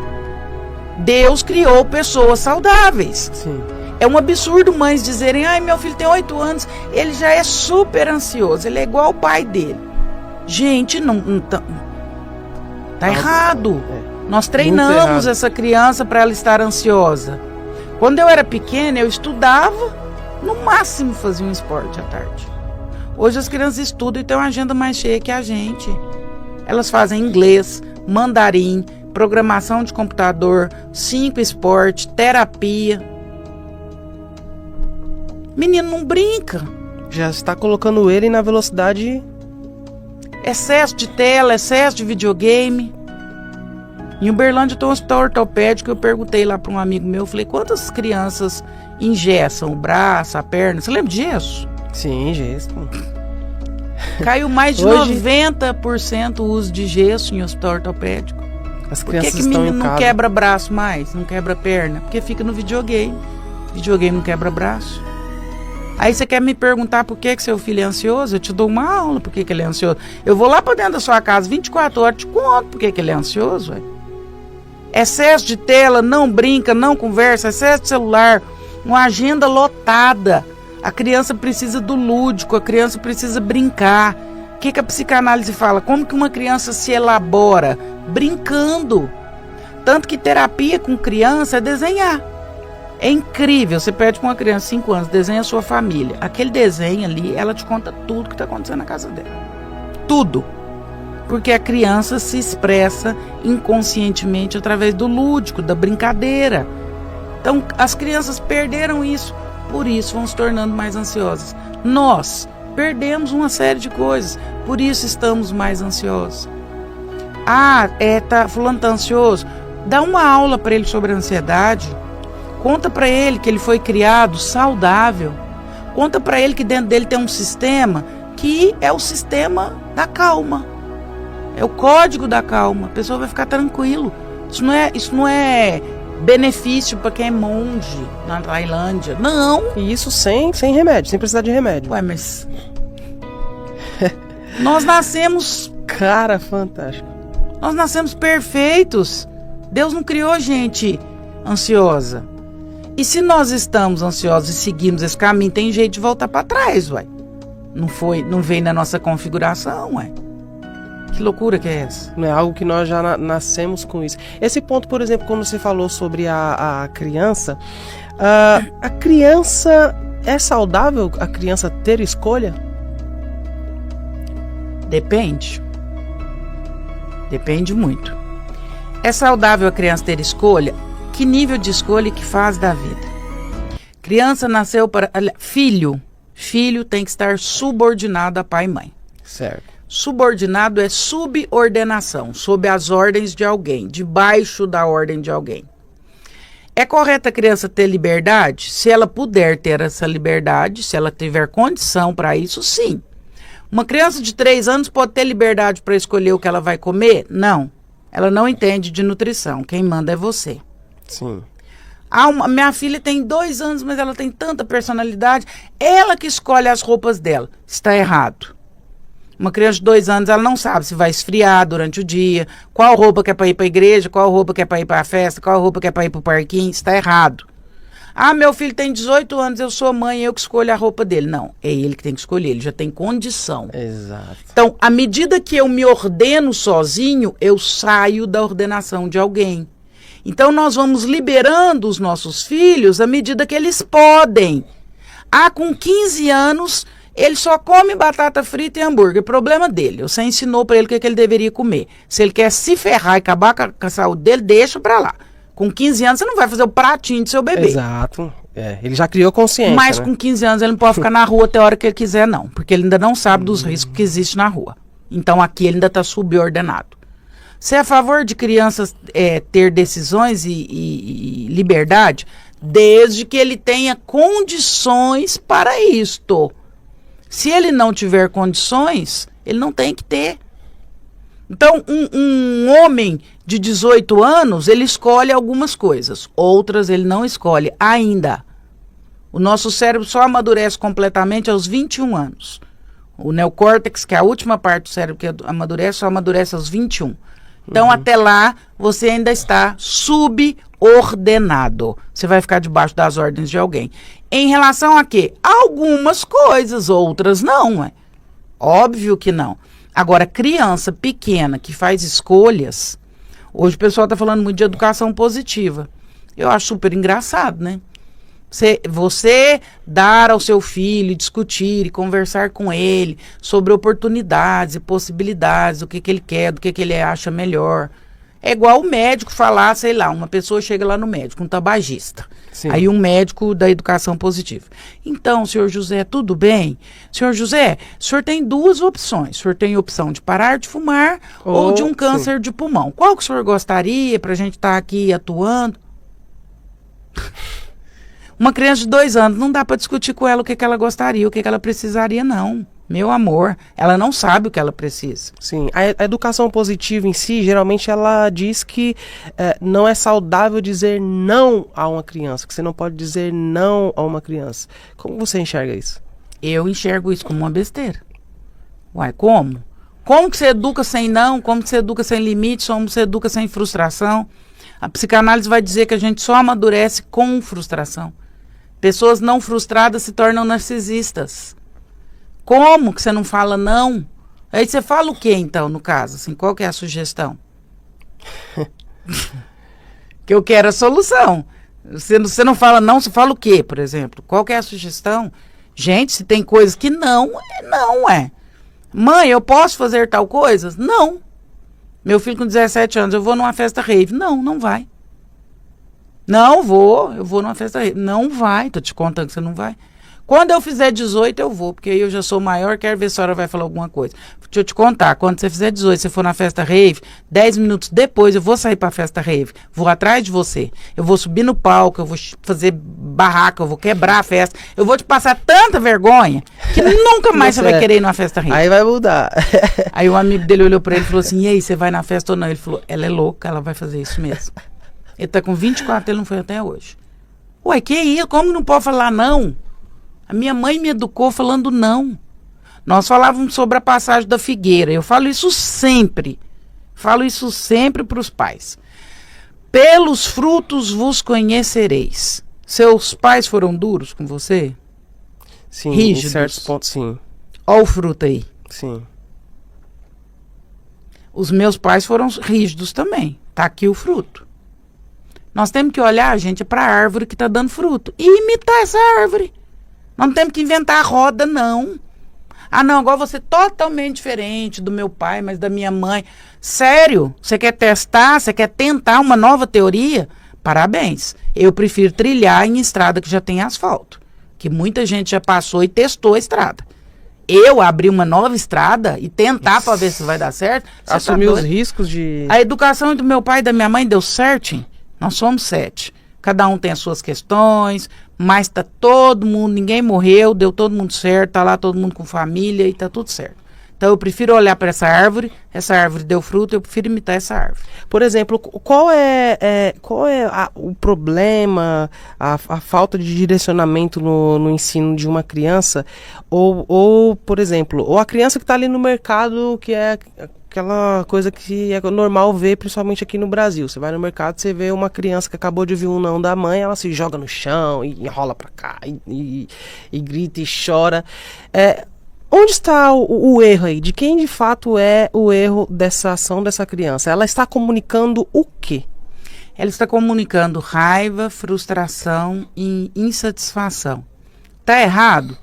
Deus criou pessoas saudáveis. Sim. É um absurdo mães dizerem: ai, meu filho tem 8 anos, ele já é super ansioso, ele é igual ao pai dele. Gente, não tá errado. Nós treinamos essa criança para ela estar ansiosa. Quando eu era pequena, eu estudava, no máximo fazia um esporte à tarde. Hoje as crianças estudam e têm uma agenda mais cheia que a gente. Elas fazem inglês, mandarim, programação de computador, 5 esporte, terapia. Menino não brinca. Já está colocando ele na velocidade. Excesso de tela, excesso de videogame. Em Uberlândia tem um hospital ortopédico. Eu perguntei lá para um amigo meu, falei: quantas crianças engessam o braço, a perna? Você lembra disso? Sim, gesso. Caiu mais de Hoje, 90% o uso de gesso em hospital ortopédico. As Por que crianças que estão menino em não casa. quebra braço mais, não quebra perna? Porque fica no videogame. Videogame não quebra braço. Aí você quer me perguntar por que seu filho é ansioso? Eu te dou uma aula por que ele é ansioso. Eu vou lá para dentro da sua casa 24 horas, te conto por que ele é ansioso. Ué. Excesso de tela, não brinca, não conversa, excesso de celular, uma agenda lotada. A criança precisa do lúdico, a criança precisa brincar. O que a psicanálise fala? Como que uma criança se elabora? Brincando. Tanto que terapia com criança é desenhar. É incrível, você pede para uma criança de 5 anos, desenha a sua família. Aquele desenho ali, ela te conta tudo que está acontecendo na casa dela. Tudo. Porque a criança se expressa inconscientemente através do lúdico, da brincadeira. Então, as crianças perderam isso, por isso vão se tornando mais ansiosas. Nós perdemos uma série de coisas, por isso estamos mais ansiosos. Fulano tá ansioso. Dá uma aula para ele sobre a ansiedade. Conta para ele que ele foi criado saudável. Conta para ele que dentro dele tem um sistema que é o sistema da calma. É o código da calma. A pessoa vai ficar tranquilo. Isso não é benefício para quem é monge na Tailândia. Não. E isso sem remédio, sem precisar de remédio. Ué, mas nós nascemos... Cara, fantástico. Nós nascemos perfeitos. Deus não criou gente ansiosa. E se nós estamos ansiosos e seguimos esse caminho, tem jeito de voltar para trás, ué. Não veio na nossa configuração, ué. Que loucura que é essa? Não é algo que nós já nascemos com isso. Esse ponto, por exemplo, quando você falou sobre a criança, a criança é saudável? A criança ter escolha? Depende. Depende muito. É saudável a criança ter escolha? Que nível de escolha e que fase da vida? Criança nasceu para... Filho tem que estar subordinado a pai e mãe. Certo. Subordinado é subordenação, sob as ordens de alguém, debaixo da ordem de alguém. É correto a criança ter liberdade? Se ela puder ter essa liberdade, se ela tiver condição para isso, sim. Uma criança de 3 anos pode ter liberdade para escolher o que ela vai comer? Não. Ela não entende de nutrição. Quem manda é você. Sim. Minha filha tem 2 anos, mas ela tem tanta personalidade. Ela que escolhe as roupas dela. Está errado. Uma criança de 2 anos, ela não sabe se vai esfriar durante o dia, qual roupa que é para ir para a igreja, qual roupa que é para ir para a festa, qual roupa que é para ir para o parquinho. Está errado. Meu filho tem 18 anos, eu sou mãe, eu que escolho a roupa dele. Não, é ele que tem que escolher, ele já tem condição. Exato. Então, à medida que eu me ordeno sozinho, eu saio da ordenação de alguém. Então, nós vamos liberando os nossos filhos à medida que eles podem. Com 15 anos, ele só come batata frita e hambúrguer. Problema dele. Você ensinou para ele o que ele deveria comer. Se ele quer se ferrar e acabar com a saúde dele, deixa para lá. Com 15 anos, você não vai fazer o pratinho do seu bebê. Exato. Ele já criou consciência. Mas né? com 15 anos, ele não pode ficar na rua até a hora que ele quiser, não. Porque ele ainda não sabe dos riscos que existem na rua. Então, aqui ele ainda está subordinado. Você é a favor de crianças ter decisões e liberdade, desde que ele tenha condições para isto. Se ele não tiver condições, ele não tem que ter. Então, um homem de 18 anos, ele escolhe algumas coisas. Outras ele não escolhe ainda. O nosso cérebro só amadurece completamente aos 21 anos. O neocórtex, que é a última parte do cérebro que amadurece, só amadurece aos 21. Então, até lá, você ainda está subordinado. Você vai ficar debaixo das ordens de alguém. Em relação a quê? Algumas coisas, outras não. Óbvio que não. Agora, criança pequena que faz escolhas... Hoje o pessoal está falando muito de educação positiva. Eu acho super engraçado, né? Você dar ao seu filho, discutir e conversar com ele sobre oportunidades e possibilidades, o que ele quer, do que ele acha melhor. É igual o médico falar, sei lá, uma pessoa chega lá no médico, um tabagista. Sim. Aí um médico da educação positiva. Então, senhor José, tudo bem? Senhor José, o senhor tem 2 opções. O senhor tem a opção de parar de fumar ou de um câncer de pulmão. Qual que o senhor gostaria para a gente estar aqui atuando? Uma criança de 2 anos, não dá para discutir com ela o que ela gostaria, o que ela precisaria, não. Meu amor, ela não sabe o que ela precisa. Sim, a educação positiva em si, geralmente ela diz que não é saudável dizer não a uma criança, que você não pode dizer não a uma criança. Como você enxerga isso? Eu enxergo isso como uma besteira. Uai, como? Como que você educa sem não? Como que você educa sem limites? Como você educa sem frustração? A psicanálise vai dizer que a gente só amadurece com frustração. Pessoas não frustradas se tornam narcisistas. Como que você não fala não? Aí você fala o que então, no caso? Assim, qual que é a sugestão? Que eu quero a solução. Você não fala não, você fala o quê, por exemplo? Qual que é a sugestão? Gente, se tem coisas que não é. Mãe, eu posso fazer tal coisa? Não. Meu filho com 17 anos, eu vou numa festa rave. Não vai. Não vou, eu vou numa festa rave. Não vai, tô te contando que você não vai. Quando eu fizer 18, eu vou, porque aí eu já sou maior, quero ver se a senhora vai falar alguma coisa. Deixa eu te contar, quando você fizer 18, você for na festa rave, 10 minutos depois eu vou sair pra festa rave, vou atrás de você, eu vou subir no palco, eu vou fazer barraca, eu vou quebrar a festa, eu vou te passar tanta vergonha que nunca mais você vai querer ir numa festa rave. Aí vai mudar. Aí o amigo dele olhou pra ele e falou assim, e aí, você vai na festa ou não? Ele falou, ela é louca, ela vai fazer isso mesmo. Ele tá com 24, ele não foi até hoje. Ué, que isso? Como não pode falar não? A minha mãe me educou falando não. Nós falávamos sobre a passagem da figueira. Eu falo isso sempre. Falo isso sempre para os pais. Pelos frutos vos conhecereis. Seus pais foram duros com você? Sim, rígidos. Em certos pontos, sim. Olha o fruto aí. Sim. Os meus pais foram rígidos também. Tá aqui o fruto. Nós temos que olhar, gente, para a árvore que está dando fruto. E imitar essa árvore. Nós não temos que inventar a roda, não. Ah, não, agora você totalmente diferente do meu pai, mas da minha mãe. Sério? Você quer testar? Você quer tentar uma nova teoria? Parabéns. Eu prefiro trilhar em estrada que já tem asfalto. Que muita gente já passou e testou a estrada. Eu abrir uma nova estrada e tentar para ver se vai dar certo. Assumir os riscos de... A educação do meu pai e da minha mãe deu certo. Nós somos 7. Cada um tem as suas questões, mas tá todo mundo, ninguém morreu, deu todo mundo certo, tá lá todo mundo com família e tá tudo certo. Então eu prefiro olhar para essa árvore deu fruto, eu prefiro imitar essa árvore. Por exemplo, qual é o problema, a falta de direcionamento no ensino de uma criança? Ou, por exemplo, ou a criança que está ali no mercado, que é aquela coisa que é normal ver, principalmente aqui no Brasil. Você vai no mercado, você vê uma criança que acabou de ouvir um não da mãe, ela se joga no chão e enrola pra cá, e grita e chora. Onde está o erro aí? De quem de fato é o erro dessa ação dessa criança? Ela está comunicando o quê? Ela está comunicando raiva, frustração e insatisfação. Tá errado?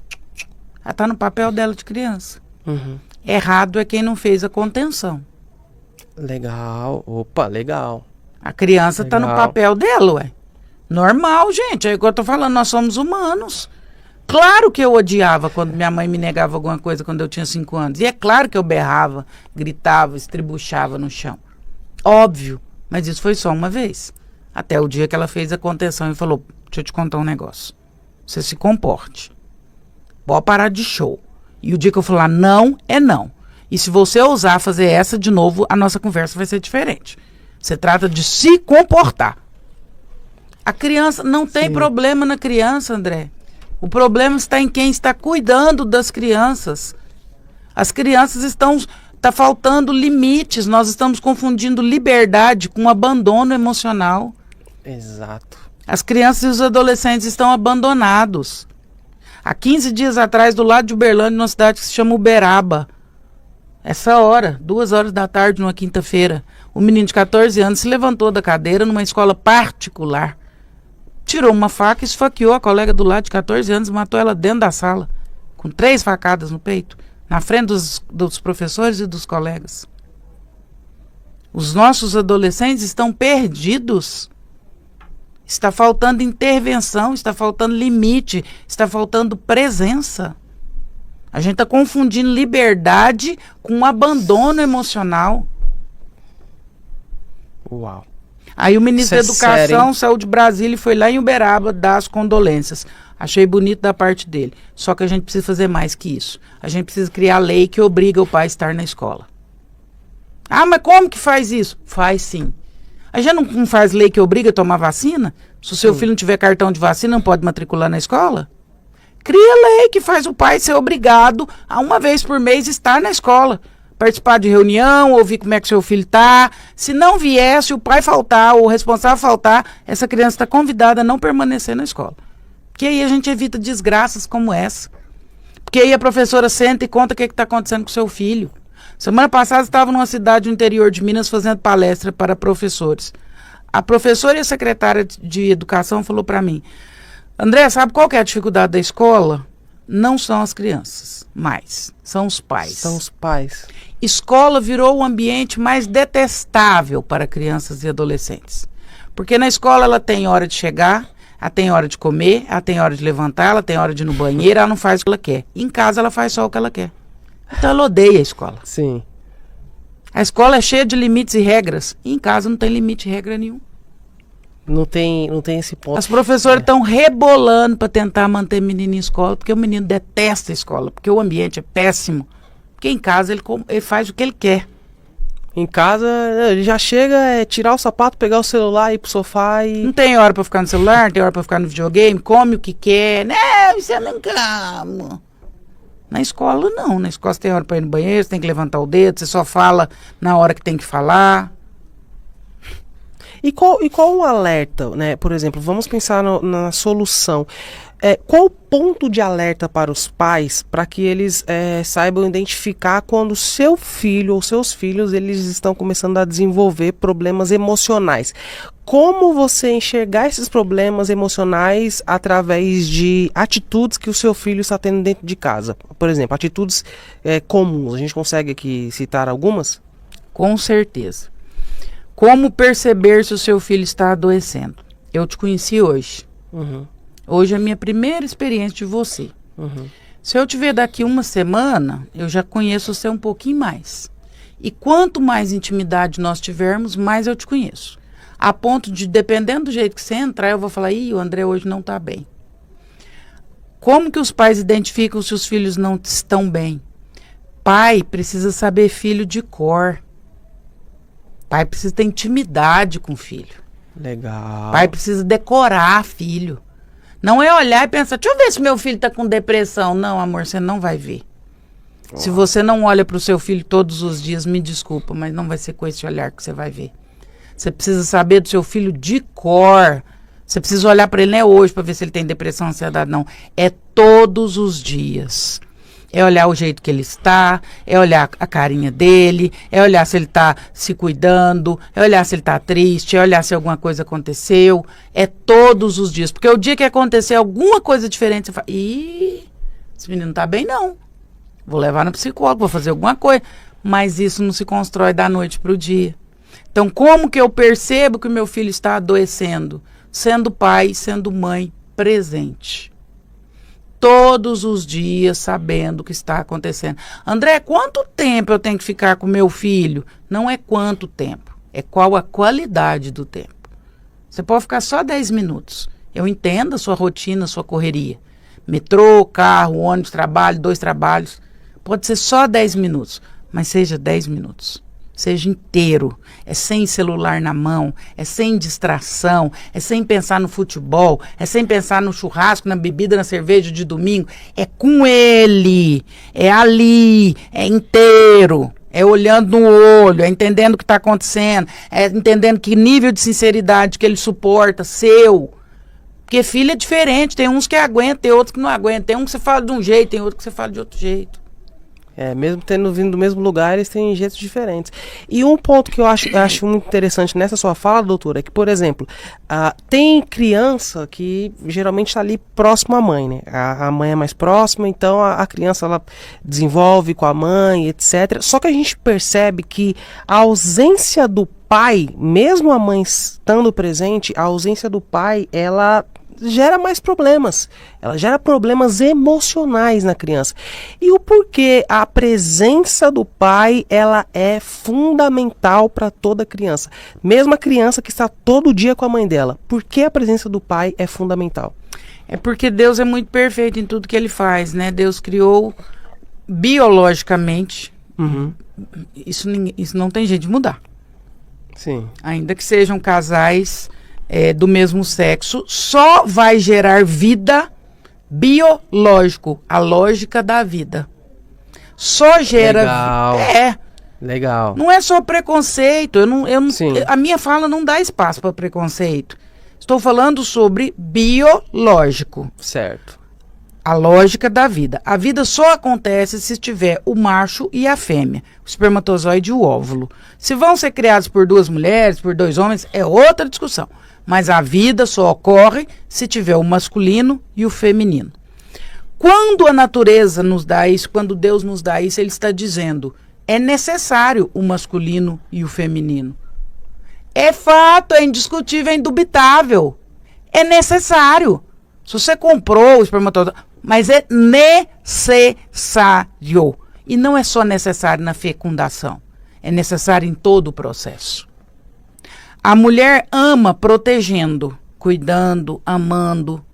Ela tá no papel dela de criança. Uhum. Errado é quem não fez a contenção. Legal. Opa, legal. A criança tá no Legal. papel dela, ué. Normal, gente. É igual eu tô falando, nós somos humanos. Claro que eu odiava quando minha mãe me negava alguma coisa quando eu tinha 5 anos. E é claro que eu berrava, gritava, estribuchava no chão. Óbvio. Mas isso foi só uma vez. Até o dia que ela fez a contenção e falou, deixa eu te contar um negócio. Você se comporte. Pode parar de show. E o dia que eu falar não, é não. E se você ousar fazer essa de novo, a nossa conversa vai ser diferente. Você trata de se comportar. A criança, não tem problema na criança, André. O problema está em quem está cuidando das crianças. As crianças estão... Está faltando limites. Nós estamos confundindo liberdade com abandono emocional. Exato. As crianças e os adolescentes estão abandonados. Há 15 dias atrás, do lado de Uberlândia, numa cidade que se chama Uberaba. Essa hora, 2 horas da tarde, numa quinta-feira, um menino de 14 anos se levantou da cadeira numa escola particular. Tirou uma faca e esfaqueou a colega do lado de 14 anos e matou ela dentro da sala, com 3 facadas no peito, na frente dos professores e dos colegas. Os nossos adolescentes estão perdidos. Está faltando intervenção, está faltando limite, está faltando presença. A gente está confundindo liberdade com abandono emocional. Uau. Aí o ministro Isso da é Educação sério, hein? saiu de Brasília e foi lá em Uberaba dar as condolências. Achei bonito da parte dele. Só que a gente precisa fazer mais que isso. A gente precisa criar lei que obriga o pai a estar na escola. Ah, mas como que faz isso? Faz sim. A gente não faz lei que obriga a tomar vacina? Se o seu filho não tiver cartão de vacina, não pode matricular na escola? Cria lei que faz o pai ser obrigado a uma vez por mês estar na escola. Participar de reunião, ouvir como é que seu filho está. Se não vier, se o pai faltar ou o responsável faltar, essa criança está convidada a não permanecer na escola. Porque aí a gente evita desgraças como essa. Porque aí a professora senta e conta o que está acontecendo com o seu filho. Semana passada estava numa cidade do interior de Minas fazendo palestra para professores. A professora e a secretária de educação falou para mim, André, sabe qual que é a dificuldade da escola? Não são as crianças, mas são os pais. São os pais. Escola virou o ambiente mais detestável para crianças e adolescentes. Porque na escola ela tem hora de chegar, ela tem hora de comer, ela tem hora de levantar, ela tem hora de ir no banheiro, ela não faz o que ela quer. Em casa ela faz só o que ela quer. Então ela odeia a escola. Sim. A escola é cheia de limites e regras. E em casa não tem limite e regra nenhum. Não tem esse ponto. As professoras estão rebolando para tentar manter o menino em escola, porque o menino detesta a escola, porque o ambiente é péssimo. Porque em casa ele faz o que ele quer. Em casa, ele já chega, tirar o sapato, pegar o celular, ir pro sofá e... Não tem hora para ficar no celular, não tem hora para ficar no videogame, come o que quer. Não, isso eu não como. Na escola, não. Na escola você tem hora para ir no banheiro, você tem que levantar o dedo, você só fala na hora que tem que falar. E qual o alerta, né? Por exemplo, vamos pensar na solução. Qual o ponto de alerta para os pais para que eles saibam identificar quando seu filho ou seus filhos eles estão começando a desenvolver problemas emocionais? como você enxergar esses problemas emocionais através de atitudes que o seu filho está tendo dentro de casa. Por exemplo, atitudes comuns. A gente consegue aqui citar algumas? Com certeza. Como perceber se o seu filho está adoecendo? Eu te conheci hoje. Uhum. Hoje é a minha primeira experiência de você. Uhum. Se eu te ver daqui uma semana, eu já conheço você um pouquinho mais. E quanto mais intimidade nós tivermos, mais eu te conheço. A ponto de, dependendo do jeito que você entrar, eu vou falar, o André hoje não está bem. Como que os pais identificam se os filhos não estão bem? Pai precisa saber filho de cor. Pai precisa ter intimidade com o filho. Legal. Pai precisa decorar filho. Não é olhar e pensar, deixa eu ver se meu filho está com depressão. Não, amor, você não vai ver. Se você não olha para o seu filho todos os dias, me desculpa, mas não vai ser com esse olhar que você vai ver. Você precisa saber do seu filho de cor. Você precisa olhar para ele, não é hoje para ver se ele tem depressão, ansiedade, não. É todos os dias. É olhar o jeito que ele está, é olhar a carinha dele, é olhar se ele está se cuidando, é olhar se ele está triste, é olhar se alguma coisa aconteceu. É todos os dias. Porque o dia que acontecer alguma coisa diferente, você fala, esse menino não está bem, não. Vou levar no psicólogo, vou fazer alguma coisa. Mas isso não se constrói da noite para o dia. Então, como que eu percebo que o meu filho está adoecendo? Sendo pai, sendo mãe, presente. Todos os dias sabendo o que está acontecendo. André, quanto tempo eu tenho que ficar com meu filho? Não é quanto tempo, é qual a qualidade do tempo. Você pode ficar só 10 minutos. Eu entendo a sua rotina, a sua correria. Metrô, carro, ônibus, trabalho, 2 trabalhos. Pode ser só 10 minutos, mas seja 10 minutos. Seja inteiro, é sem celular na mão, é sem distração, é sem pensar no futebol, é sem pensar no churrasco, na bebida, na cerveja de domingo, é com ele, é ali, é inteiro, é olhando no olho, é entendendo o que está acontecendo, é entendendo que nível de sinceridade que ele suporta, seu. Porque filho é diferente, tem uns que aguentam, tem outros que não aguentam, tem um que você fala de um jeito, tem outro que você fala de outro jeito. Mesmo tendo vindo do mesmo lugar, eles têm jeitos diferentes. E um ponto que eu acho muito interessante nessa sua fala, doutora, é que, por exemplo, tem criança que geralmente está ali próximo à mãe, né? A mãe é mais próxima, então a criança ela desenvolve com a mãe, etc. Só que a gente percebe que a ausência do pai, mesmo a mãe estando presente, a ausência do pai, ela gera mais problemas. Ela gera problemas emocionais na criança. E o porquê a presença do pai, ela é fundamental para toda criança. Mesmo a criança que está todo dia com a mãe dela. Por que a presença do pai é fundamental? É porque Deus é muito perfeito em tudo que ele faz, né? Deus criou biologicamente. Uhum. Isso não tem jeito de mudar. Sim. Ainda que sejam casais do mesmo sexo, só vai gerar vida biológico, a lógica da vida. Só gera... Legal. Legal. Não é só preconceito, Sim. a minha fala não dá espaço para preconceito. Estou falando sobre biológico. Certo. A lógica da vida. A vida só acontece se tiver o macho e a fêmea, o espermatozoide e o óvulo. Se vão ser criados por 2 mulheres, por 2 homens, é outra discussão. Mas a vida só ocorre se tiver o masculino e o feminino. Quando a natureza nos dá isso, quando Deus nos dá isso, ele está dizendo, é necessário o masculino e o feminino. É fato, é indiscutível, é indubitável. É necessário. Se você comprou o espermatozoide, mas é necessário. E não é só necessário na fecundação. É necessário em todo o processo. A mulher ama protegendo, cuidando, amando.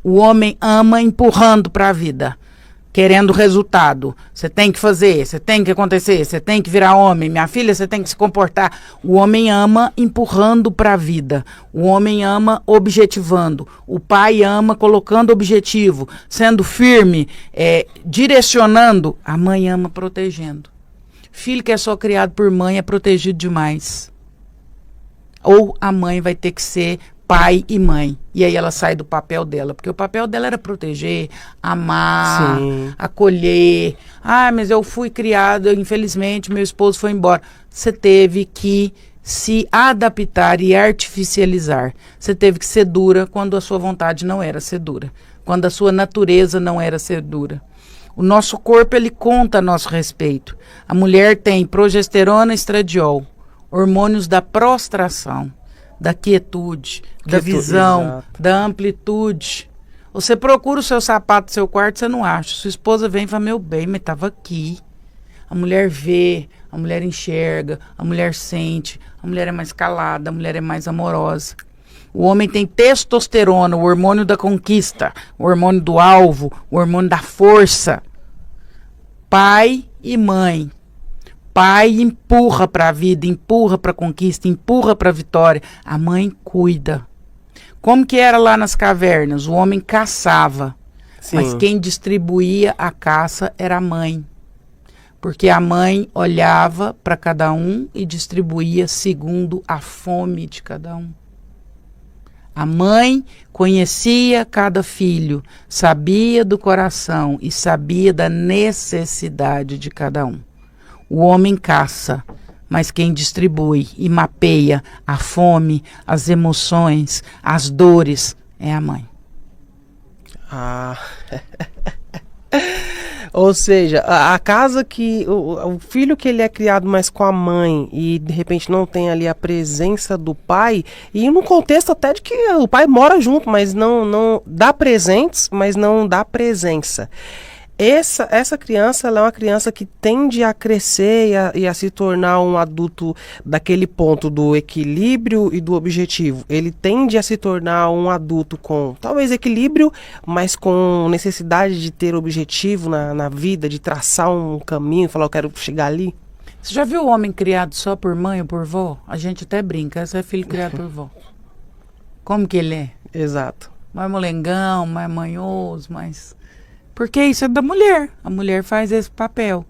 O homem ama empurrando para a vida, querendo resultado. Você tem que fazer, você tem que acontecer, você tem que virar homem. Minha filha, você tem que se comportar. O homem ama empurrando para a vida. O homem ama objetivando. O pai ama colocando objetivo, sendo firme, direcionando. A mãe ama protegendo. Filho que é só criado por mãe é protegido demais. Ou a mãe vai ter que ser pai e mãe. E aí ela sai do papel dela. Porque o papel dela era proteger, amar, Sim. acolher. Ah, mas eu fui criada, infelizmente, meu esposo foi embora. Você teve que se adaptar e artificializar. Você teve que ser dura quando a sua vontade não era ser dura, quando a sua natureza não era ser dura. O nosso corpo, ele conta a nosso respeito. A mulher tem progesterona e estradiol, hormônios da prostração, da quietude, da visão, exato. da amplitude. Você procura o seu sapato no seu quarto, você não acha. Sua esposa vem e fala, meu bem, mas estava aqui. A mulher vê, a mulher enxerga, a mulher sente, a mulher é mais calada, a mulher é mais amorosa. O homem tem testosterona, o hormônio da conquista, o hormônio do alvo, o hormônio da força. Pai e mãe. Pai empurra para a vida, empurra para a conquista, empurra para a vitória. A mãe cuida. Como que era lá nas cavernas? O homem caçava, mas quem distribuía a caça era a mãe. Porque a mãe olhava para cada um e distribuía segundo a fome de cada um. A mãe conhecia cada filho, sabia do coração e sabia da necessidade de cada um. O homem caça, mas quem distribui e mapeia a fome, as emoções, as dores é a mãe. Ah. Ou seja, a casa que o filho que ele é criado mais com a mãe e de repente não tem ali a presença do pai, e no contexto até de que o pai mora junto, mas não dá presentes, mas não dá presença. Essa criança, ela é uma criança que tende a crescer e a se tornar um adulto daquele ponto do equilíbrio e do objetivo. Ele tende a se tornar um adulto com talvez equilíbrio, mas com necessidade de ter objetivo na vida, de traçar um caminho, falar, eu quero chegar ali. Você já viu o homem criado só por mãe ou por vó? A gente até brinca, esse é filho criado por vó. Como que ele é? Exato. Mais molengão, mais manhoso, mais... Porque isso é da mulher. A mulher faz esse papel.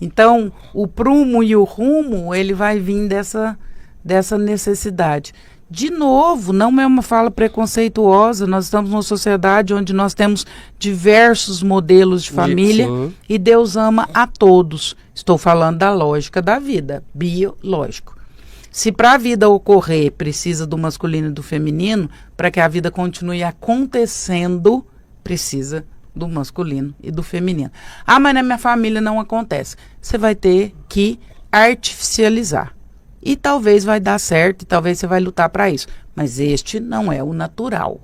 Então, o prumo e o rumo, ele vai vir dessa necessidade. De novo, não é uma fala preconceituosa. Nós estamos numa sociedade onde nós temos diversos modelos de família e Deus ama a todos. Estou falando da lógica da vida, biológico. Se para a vida ocorrer precisa do masculino e do feminino, para que a vida continue acontecendo, precisa do masculino e do feminino. Ah, mas na minha família não acontece. Você vai ter que artificializar. E talvez vai dar certo, e talvez você vai lutar para isso. Mas este não é o natural.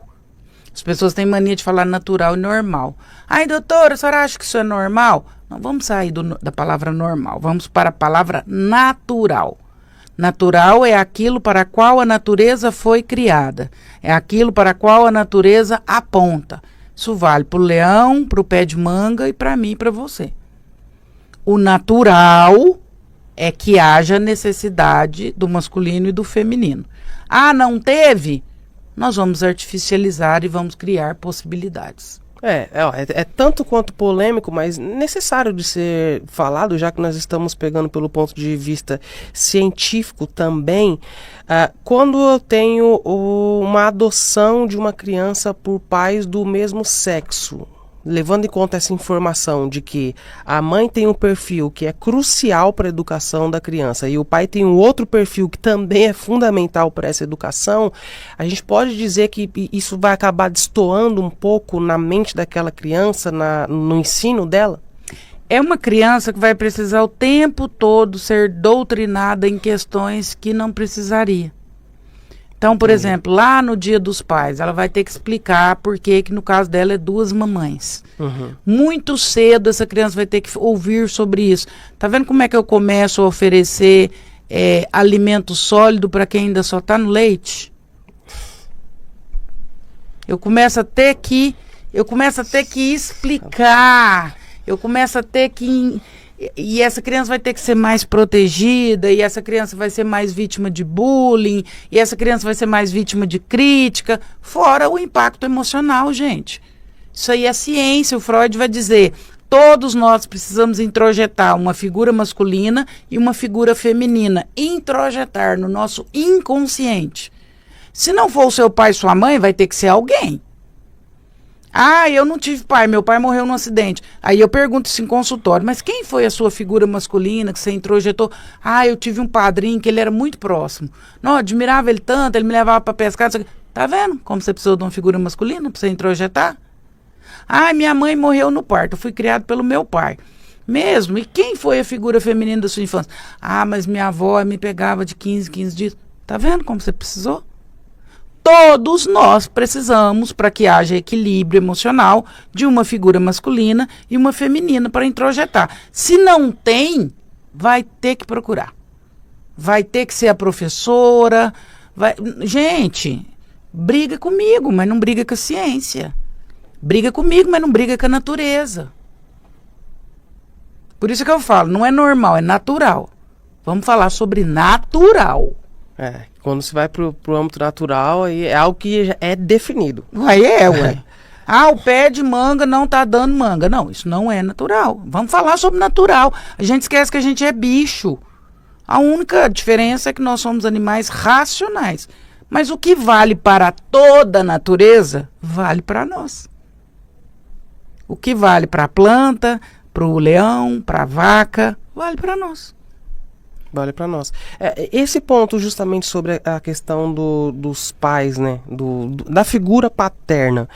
As pessoas têm mania de falar natural e normal. Ai, doutora, a senhora acha que isso é normal? Não, vamos sair da palavra normal. Vamos para a palavra natural. Natural é aquilo para qual a natureza foi criada. É aquilo para qual a natureza aponta. Isso vale para o leão, para o pé de manga e para mim e para você. O natural é que haja necessidade do masculino e do feminino. Ah, não teve? Nós vamos artificializar e vamos criar possibilidades. É tanto quanto polêmico, mas necessário de ser falado, já que nós estamos pegando pelo ponto de vista científico também. Quando eu tenho uma adoção de uma criança por pais do mesmo sexo, levando em conta essa informação de que a mãe tem um perfil que é crucial para a educação da criança e o pai tem um outro perfil que também é fundamental para essa educação, a gente pode dizer que isso vai acabar destoando um pouco na mente daquela criança, no ensino dela? É uma criança que vai precisar o tempo todo ser doutrinada em questões que não precisaria. Então, por exemplo, lá no Dia dos Pais, ela vai ter que explicar por que no caso dela é 2 mamães. Muito cedo essa criança vai ter que ouvir sobre isso. Tá vendo como é que eu começo a oferecer alimento sólido para quem ainda só está no leite? Eu começo a ter que explicar. Eu começo a ter que... E essa criança vai ter que ser mais protegida, e essa criança vai ser mais vítima de bullying, e essa criança vai ser mais vítima de crítica, fora o impacto emocional, gente. Isso aí é ciência, o Freud vai dizer, todos nós precisamos introjetar uma figura masculina e uma figura feminina, introjetar no nosso inconsciente. Se não for o seu pai e sua mãe, vai ter que ser alguém. Ah, eu não tive pai, meu pai morreu num acidente. Aí eu pergunto isso em consultório, mas quem foi a sua figura masculina que você introjetou? Ah, eu tive um padrinho que ele era muito próximo. Não, admirava ele tanto, ele me levava pra pescar. Não sei o quê. Tá vendo como você precisou de uma figura masculina pra você introjetar? Ah, minha mãe morreu no parto, eu fui criado pelo meu pai. Mesmo? E quem foi a figura feminina da sua infância? Ah, mas minha avó me pegava de 15 dias. Tá vendo como você precisou? Todos nós precisamos, para que haja equilíbrio emocional, de uma figura masculina e uma feminina para introjetar. Se não tem, vai ter que procurar. Vai ter que ser a professora. Gente, briga comigo, mas não briga com a ciência. Briga comigo, mas não briga com a natureza. Por isso que eu falo, não é normal, é natural. Vamos falar sobre natural. Quando você vai pro âmbito natural, aí é algo que já é definido. Ué. Ah, o pé de manga não tá dando manga. Não, isso não é natural. Vamos falar sobre natural. A gente esquece que a gente é bicho. A única diferença é que nós somos animais racionais. Mas o que vale para toda a natureza, vale para nós. O que vale para a planta, para o leão, para a vaca, vale para nós. Vale para nós. Esse ponto justamente sobre a questão dos pais, né? Da figura paterna.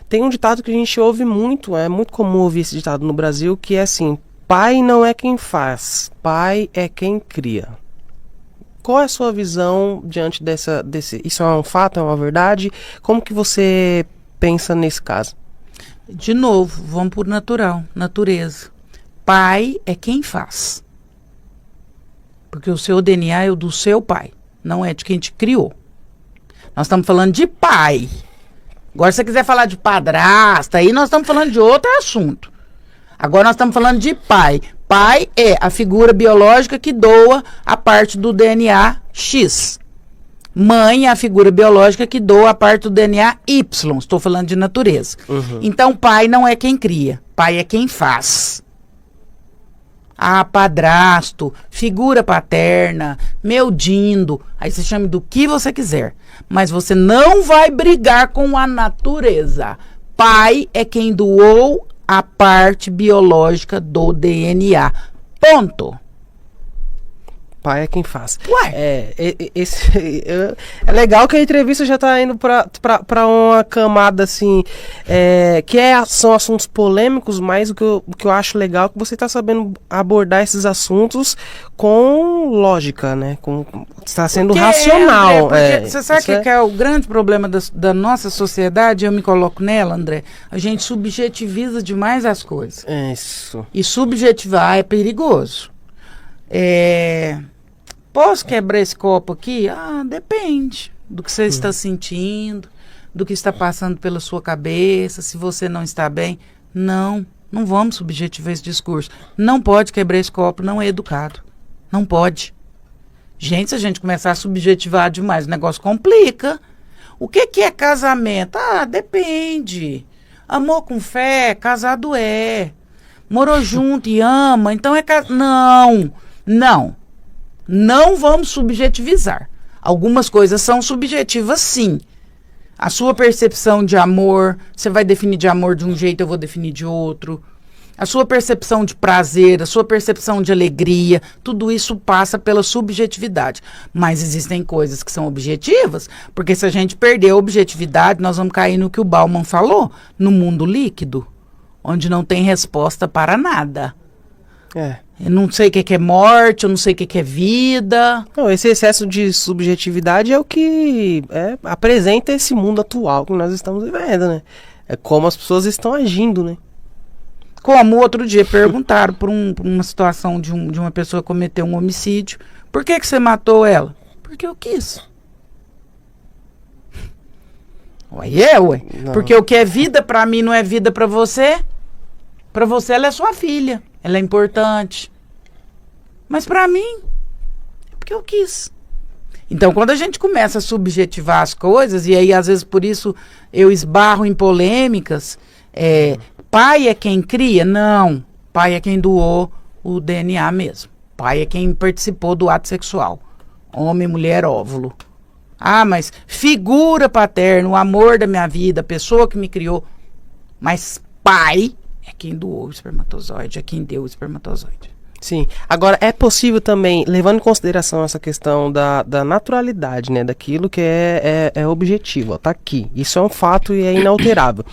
Tem um ditado que a gente ouve muito, é muito comum ouvir esse ditado no Brasil, que é assim: pai não é quem faz, pai é quem cria. Qual é a sua visão diante desse... Isso é um fato, é uma verdade? Como que você pensa nesse caso? De novo, vamos por natural, natureza. Pai é quem faz. Porque o seu DNA é o do seu pai, não é de quem te criou. Nós estamos falando de pai. Agora, se você quiser falar de padrasta, aí nós estamos falando de outro assunto. Agora nós estamos falando de pai. Pai é a figura biológica que doa a parte do DNA X. Mãe é a figura biológica que doa a parte do DNA Y. Estou falando de natureza. Uhum. Então, pai não é quem cria. Pai é quem faz. Ah, padrasto, figura paterna, meu dindo. Aí você chama do que você quiser. Mas você não vai brigar com a natureza. Pai é quem doou a parte biológica do DNA. Ponto. Pai é quem faz. Ué. É legal que a entrevista já tá indo pra uma camada assim, são assuntos polêmicos, mas o que eu acho legal é que você tá sabendo abordar esses assuntos com lógica, né? Está sendo racional. André, você sabe o que é o grande problema da nossa sociedade? Eu me coloco nela, André. A gente subjetiviza demais as coisas. Isso. E subjetivar é perigoso. Posso quebrar esse copo aqui? Ah, depende do que você está sentindo, do que está passando pela sua cabeça, se você não está bem. Não vamos subjetivar esse discurso. Não pode quebrar esse copo, não é educado. Não pode. Gente, se a gente começar a subjetivar demais, o negócio complica. O que é casamento? Ah, depende. Amor com fé, casado é. Morou junto e ama, então é casado. Não vamos subjetivizar. Algumas coisas são subjetivas, sim. A sua percepção de amor, você vai definir de amor de um jeito, eu vou definir de outro. A sua percepção de prazer, a sua percepção de alegria, tudo isso passa pela subjetividade. Mas existem coisas que são objetivas, porque se a gente perder a objetividade, nós vamos cair no que o Bauman falou, no mundo líquido, onde não tem resposta para nada. Eu não sei o que é morte, eu não sei o que é vida. Não, esse excesso de subjetividade é o que apresenta esse mundo atual que nós estamos vivendo, né? É como as pessoas estão agindo, né? Como outro dia perguntaram por uma situação de uma pessoa que cometeu um homicídio. Por que você matou ela? Porque eu quis. Ué. Não. Porque o que é vida pra mim não é vida pra você. Pra você ela é sua filha. Ela é importante. Mas pra mim, é porque eu quis. Então, quando a gente começa a subjetivar as coisas, e aí às vezes por isso eu esbarro em polêmicas, pai é quem cria? Não. Pai é quem doou o DNA mesmo. Pai é quem participou do ato sexual. Homem, mulher, óvulo. Ah, mas figura paterna, o amor da minha vida, a pessoa que me criou. Mas pai é quem doou o espermatozoide, é quem deu o espermatozoide. Sim. Agora, é possível também, levando em consideração essa questão da naturalidade, né? Daquilo que é objetivo, ó, tá aqui. Isso é um fato e é inalterável.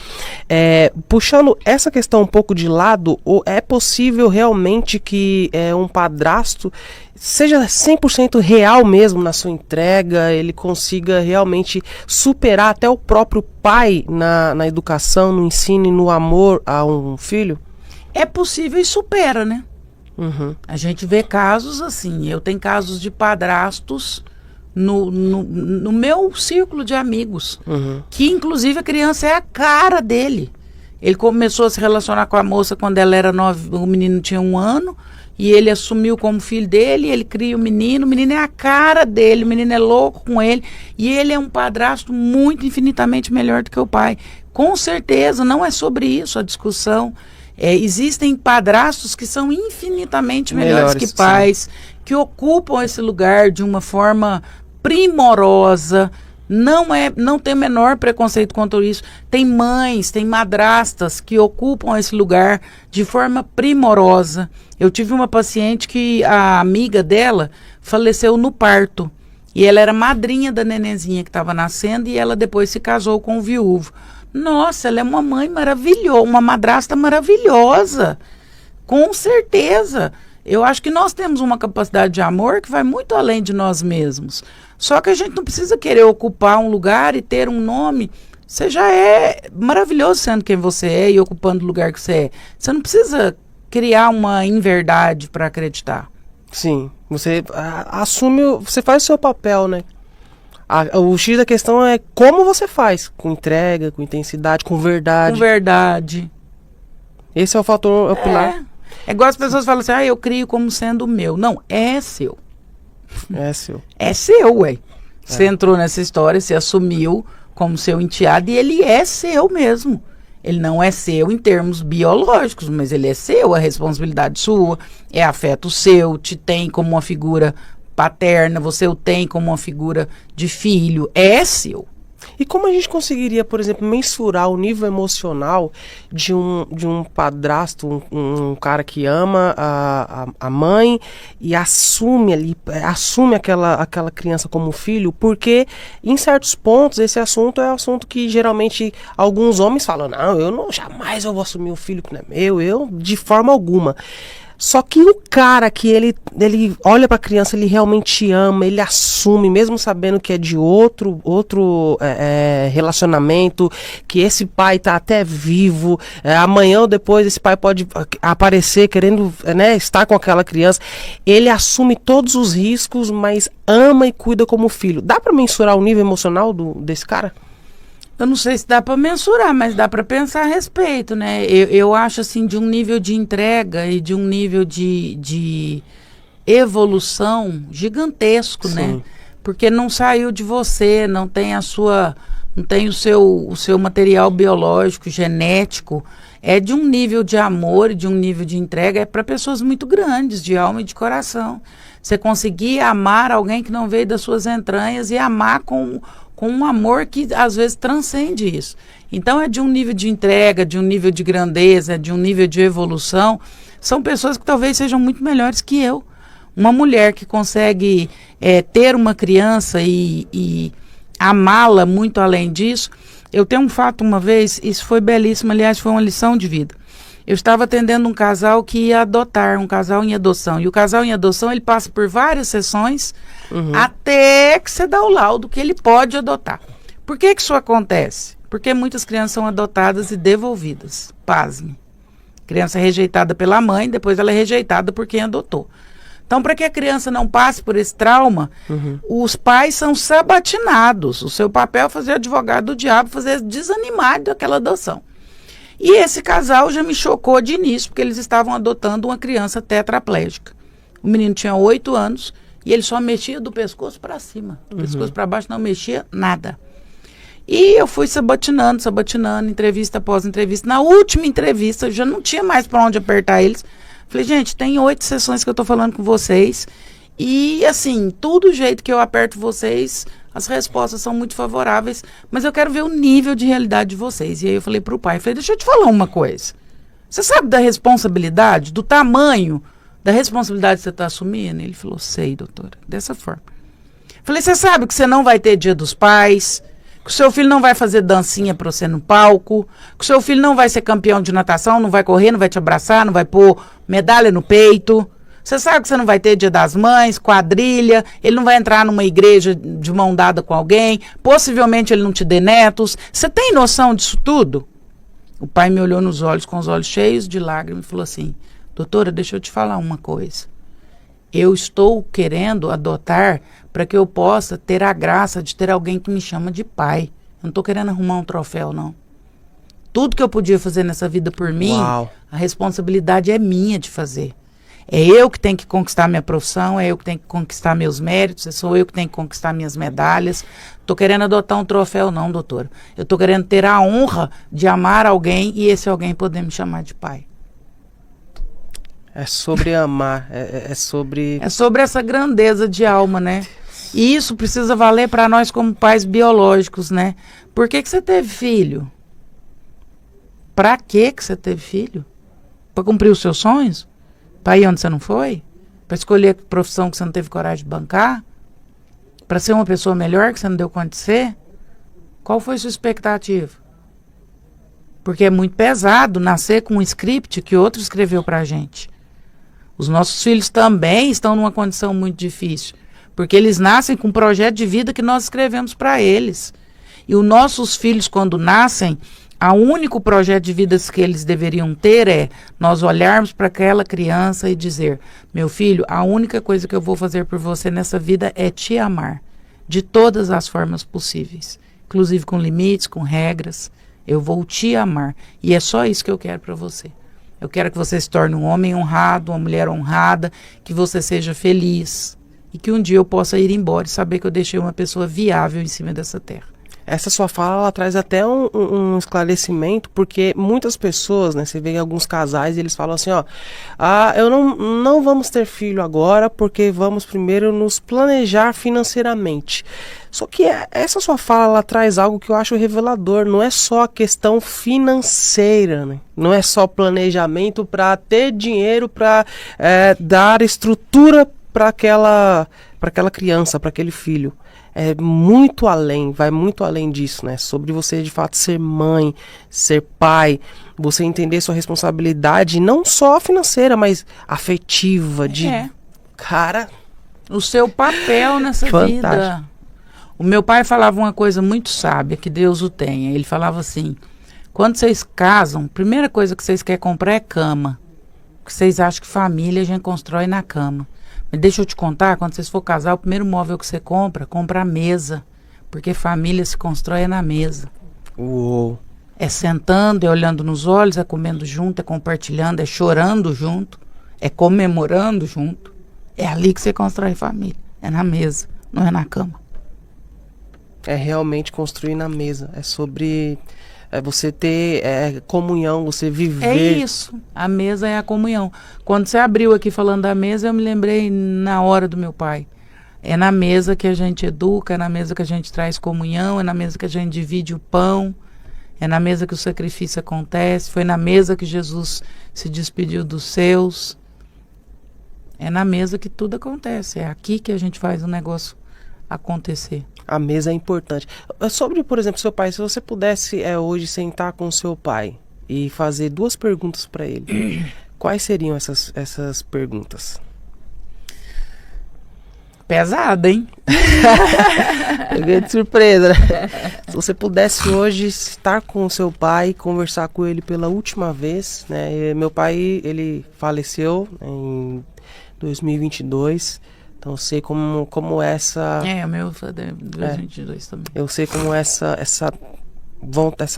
Puxando essa questão um pouco de lado, é possível realmente que um padrasto seja 100% real mesmo na sua entrega, ele consiga realmente superar até o próprio pai na educação, no ensino e no amor a um filho? É possível e supera, né? Uhum. A gente vê casos assim, eu tenho casos de padrastos no meu círculo de amigos, que inclusive a criança é a cara dele. Ele começou a se relacionar com a moça quando ela era 9, o menino tinha 1 ano, e ele assumiu como filho dele, ele cria o menino é a cara dele, o menino é louco com ele, e ele é um padrasto muito infinitamente melhor do que o pai. Com certeza, não é sobre isso a discussão. Existem padrastos que são infinitamente melhores que pais, que ocupam esse lugar de uma forma primorosa. Não tem o menor preconceito contra isso. Tem mães, tem madrastas que ocupam esse lugar de forma primorosa. Eu tive uma paciente que a amiga dela faleceu no parto. E ela era madrinha da nenenzinha que estava nascendo e ela depois se casou com o viúvo. Nossa, ela é uma mãe maravilhosa, uma madrasta maravilhosa. Com certeza. Eu acho que nós temos uma capacidade de amor que vai muito além de nós mesmos. Só que a gente não precisa querer ocupar um lugar e ter um nome. Você já é maravilhoso sendo quem você é e ocupando o lugar que você é. Você não precisa criar uma inverdade para acreditar. Sim, você assume, você faz o seu papel, né? O X da questão é como você faz, com entrega, com intensidade, com verdade. Com verdade. Esse é o fator, é o pilar. É igual as pessoas falam assim, eu crio como sendo meu. Não, é seu. É seu. É seu, ué. Você entrou nessa história, você assumiu como seu enteado e ele é seu mesmo. Ele não é seu em termos biológicos, mas ele é seu, a responsabilidade sua, é afeto seu, te tem como uma figura paterna, você o tem como uma figura de filho, é seu. E como a gente conseguiria, por exemplo, mensurar o nível emocional de um padrasto, um cara que ama a mãe e assume aquela criança como filho? Porque em certos pontos esse assunto é um assunto que geralmente alguns homens falam, não, jamais eu vou assumir um filho que não é meu, eu de forma alguma. Só que o cara que ele olha pra criança, ele realmente ama, ele assume, mesmo sabendo que é de outro relacionamento, que esse pai tá até vivo, amanhã ou depois esse pai pode aparecer querendo, estar com aquela criança. Ele assume todos os riscos, mas ama e cuida como filho. Dá pra mensurar o nível emocional desse cara? Eu não sei se dá para mensurar, mas dá para pensar a respeito, né? Eu acho, assim, de um nível de entrega e de um nível de evolução gigantesco, né? Porque não saiu de você, não tem o seu material biológico, genético. É de um nível de amor e de um nível de entrega, é para pessoas muito grandes, de alma e de coração. Você conseguir amar alguém que não veio das suas entranhas e amar com um amor que às vezes transcende isso. Então é de um nível de entrega, de um nível de grandeza, de um nível de evolução. São pessoas que talvez sejam muito melhores que eu. Uma mulher que consegue ter uma criança e amá-la muito além disso. Eu tenho um fato uma vez, isso foi belíssimo, aliás, foi uma lição de vida. Eu estava atendendo um casal que ia adotar, um casal em adoção. E o casal em adoção, ele passa por várias sessões até que você dá o laudo que ele pode adotar. Por que isso acontece? Porque muitas crianças são adotadas e devolvidas. Pasme. Criança é rejeitada pela mãe, depois ela é rejeitada por quem adotou. Então, para que a criança não passe por esse trauma, os pais são sabatinados. O seu papel é fazer advogado do diabo, fazer desanimar daquela adoção. E esse casal já me chocou de início, porque eles estavam adotando uma criança tetraplégica. O menino tinha 8 anos e ele só mexia do pescoço para cima. Do pescoço para baixo não mexia nada. E eu fui sabatinando, entrevista após entrevista. Na última entrevista, eu já não tinha mais para onde apertar eles. Falei, gente, tem 8 sessões que eu estou falando com vocês E assim, todo jeito que eu aperto vocês, as respostas são muito favoráveis, mas eu quero ver o nível de realidade de vocês. E aí eu falei pro pai, deixa eu te falar uma coisa. Você sabe da responsabilidade, do tamanho da responsabilidade que você está assumindo? Ele falou, sei, doutora, dessa forma. Falei, você sabe que você não vai ter Dia dos Pais, que o seu filho não vai fazer dancinha para você no palco, que o seu filho não vai ser campeão de natação, não vai correr, não vai te abraçar, não vai pôr medalha no peito. Você sabe que você não vai ter Dia das Mães, quadrilha, ele não vai entrar numa igreja de mão dada com alguém, possivelmente ele não te dê netos. Você tem noção disso tudo? O pai me olhou nos olhos, com os olhos cheios de lágrimas, e falou assim, doutora, deixa eu te falar uma coisa. Eu estou querendo adotar para que eu possa ter a graça de ter alguém que me chama de pai. Eu não estou querendo arrumar um troféu, não. Tudo que eu podia fazer nessa vida por mim, Uau. a responsabilidade é minha de fazer. É eu que tenho que conquistar minha profissão, é eu que tenho que conquistar meus méritos, sou eu que tenho que conquistar minhas medalhas. Estou querendo adotar um troféu, não, doutora. Eu estou querendo ter a honra de amar alguém e esse alguém poder me chamar de pai. É sobre amar, é sobre... É sobre essa grandeza de alma, né? E isso precisa valer para nós como pais biológicos, né? Por que você teve filho? Para que você teve filho? Para cumprir os seus sonhos? Para ir onde você não foi? Para escolher a profissão que você não teve coragem de bancar? Para ser uma pessoa melhor que você não deu conta de ser? Qual foi sua expectativa? Porque é muito pesado nascer com um script que outro escreveu para a gente. Os nossos filhos também estão numa condição muito difícil, porque eles nascem com um projeto de vida que nós escrevemos para eles. E os nossos filhos, quando nascem, o único projeto de vida que eles deveriam ter é nós olharmos para aquela criança e dizer, meu filho, a única coisa que eu vou fazer por você nessa vida é te amar, de todas as formas possíveis, inclusive com limites, com regras. Eu vou te amar. E é só isso que eu quero para você. Eu quero que você se torne um homem honrado, uma mulher honrada, que você seja feliz e que um dia eu possa ir embora e saber que eu deixei uma pessoa viável em cima dessa terra. Essa sua fala, ela traz até um esclarecimento, porque muitas pessoas, né, você vê em alguns casais, eles falam assim, ó, eu não vamos ter filho agora, porque vamos primeiro nos planejar financeiramente. Só que essa sua fala, ela traz algo que eu acho revelador, não é só a questão financeira, né? Não é só planejamento para ter dinheiro, para dar estrutura para aquela criança, para aquele filho. É muito além, vai muito além disso, né? Sobre você de fato ser mãe, ser pai, você entender sua responsabilidade, não só financeira, mas afetiva, cara, o seu papel nessa fantástico. Vida. O meu pai falava uma coisa muito sábia, que Deus o tenha. Ele falava assim, quando vocês casam, a primeira coisa que vocês querem comprar é cama. Porque vocês acham que família a gente constrói na cama. Mas deixa eu te contar, quando vocês for casar, o primeiro móvel que você compra a mesa. Porque família se constrói na mesa. Uou. É sentando, é olhando nos olhos, é comendo junto, é compartilhando, é chorando junto, é comemorando junto. É ali que você constrói família. É na mesa, não é na cama. É realmente construir na mesa. É sobre você ter comunhão, você viver. É isso. A mesa é a comunhão. Quando você abriu aqui falando da mesa, eu me lembrei na hora do meu pai. É na mesa que a gente educa, é na mesa que a gente traz comunhão, é na mesa que a gente divide o pão, é na mesa que o sacrifício acontece, foi na mesa que Jesus se despediu dos seus. É na mesa que tudo acontece. É aqui que a gente faz o negócio acontecer. A mesa é importante. Sobre, por exemplo, seu pai, se você pudesse hoje sentar com seu pai e fazer 2 perguntas para ele, quais seriam essas perguntas? Pesada, hein? Peguei de surpresa, né? Se você pudesse hoje estar com o seu pai, conversar com ele pela última vez, né? Meu pai, ele faleceu em 2022. Então eu sei como essa... o meu foi de 2022 também. Eu sei como essa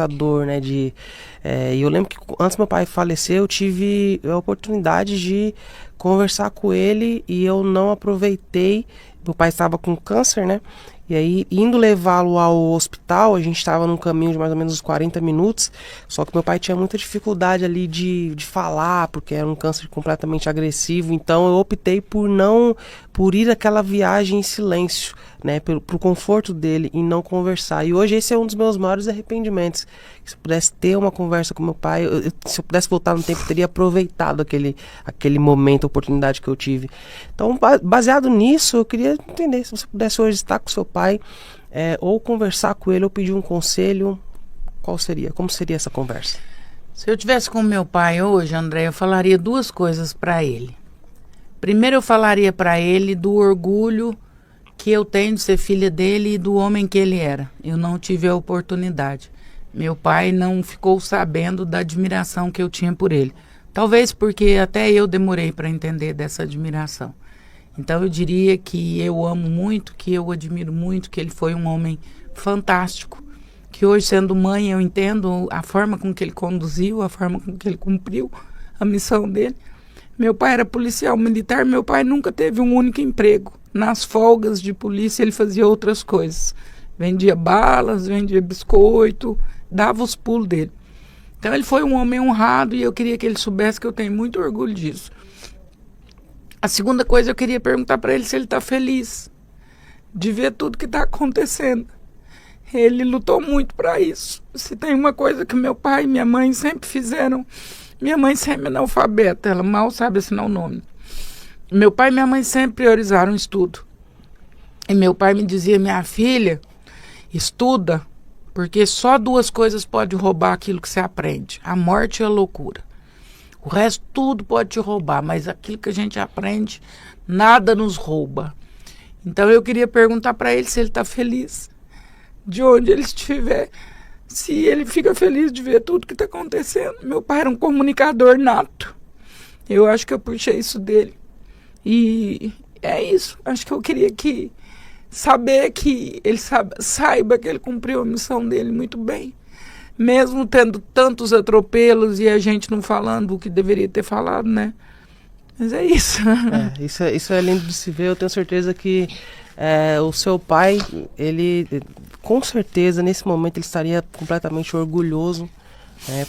dor, né? E eu lembro que antes meu pai falecer, eu tive a oportunidade de conversar com ele e eu não aproveitei Meu pai estava com câncer, né? E aí, indo levá-lo ao hospital, a gente estava num caminho de mais ou menos uns 40 minutos, só que meu pai tinha muita dificuldade ali de falar, porque era um câncer completamente agressivo, então eu optei por ir aquela viagem em silêncio, né, pro conforto dele e não conversar. E hoje esse é um dos meus maiores arrependimentos. Se eu pudesse ter uma conversa com meu pai, se eu pudesse voltar no tempo, eu teria aproveitado aquele momento, a oportunidade que eu tive. Então, baseado nisso, eu queria entender, se você pudesse hoje estar com seu pai, ou conversar com ele, ou pedir um conselho, qual seria? Como seria essa conversa? Se eu tivesse com meu pai hoje, André, eu falaria duas coisas para ele. Primeiro, eu falaria para ele do orgulho que eu tenho de ser filha dele e do homem que ele era. Eu não tive a oportunidade. Meu pai não ficou sabendo da admiração que eu tinha por ele. Talvez porque até eu demorei para entender dessa admiração. Então eu diria que eu amo muito, que eu admiro muito, que ele foi um homem fantástico. Que hoje, sendo mãe, eu entendo a forma com que ele conduziu, a forma com que ele cumpriu a missão dele. Meu pai era policial militar, meu pai nunca teve um único emprego. Nas folgas de polícia ele fazia outras coisas. Vendia balas, vendia biscoito, dava os pulos dele. Então ele foi um homem honrado e eu queria que ele soubesse que eu tenho muito orgulho disso. A segunda coisa, eu queria perguntar para ele se ele está feliz de ver tudo que está acontecendo. Ele lutou muito para isso. Se tem uma coisa que meu pai e minha mãe sempre fizeram, minha mãe sempre é analfabeta, ela mal sabe assinar o nome. Meu pai e minha mãe sempre priorizaram o estudo. E meu pai me dizia, minha filha, estuda, porque só duas coisas podem roubar aquilo que você aprende, a morte e a loucura. O resto tudo pode te roubar, mas aquilo que a gente aprende, nada nos rouba. Então eu queria perguntar para ele se ele está feliz, de onde ele estiver, se ele fica feliz de ver tudo que está acontecendo. Meu pai era um comunicador nato. Eu acho que eu puxei isso dele. E é isso. Acho que eu queria saber que ele saiba que ele cumpriu a missão dele muito bem. Mesmo tendo tantos atropelos e a gente não falando o que deveria ter falado, né? Mas é isso. Isso é lindo de se ver. Eu tenho certeza que o seu pai, ele, com certeza, nesse momento, ele estaria completamente orgulhoso,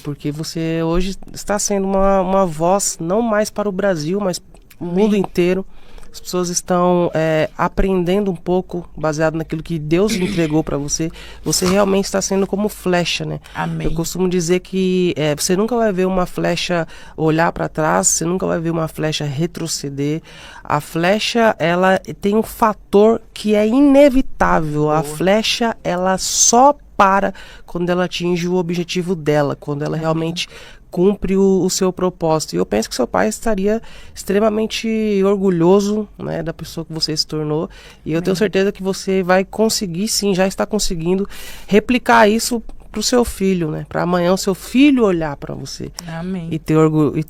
porque você hoje está sendo uma voz, não mais para o Brasil, mas o mundo inteiro. As pessoas estão aprendendo um pouco, baseado naquilo que Deus entregou para você. Você realmente está sendo como flecha, né? Amém. Eu costumo dizer que você nunca vai ver uma flecha olhar para trás, você nunca vai ver uma flecha retroceder. A flecha, ela tem um fator que é inevitável. Boa. A flecha, ela só para quando ela atinge o objetivo dela, quando ela realmente cumpre o seu propósito. E eu penso que seu pai estaria extremamente orgulhoso, né, da pessoa que você se tornou. E eu tenho certeza que você vai conseguir, sim, já está conseguindo replicar isso pro seu filho, né? Para amanhã o seu filho olhar para você. Amém. E ter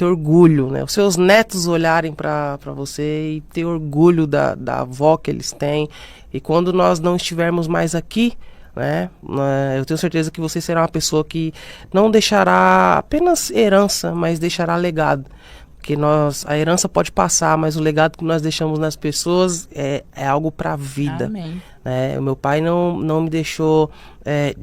orgulho, né? Os seus netos olharem para você e ter orgulho da avó que eles têm. E quando nós não estivermos mais aqui, né? Eu tenho certeza que você será uma pessoa que não deixará apenas herança, mas deixará legado. Porque a herança pode passar, mas o legado que nós deixamos nas pessoas é algo para a vida. Amém. O meu pai não me deixou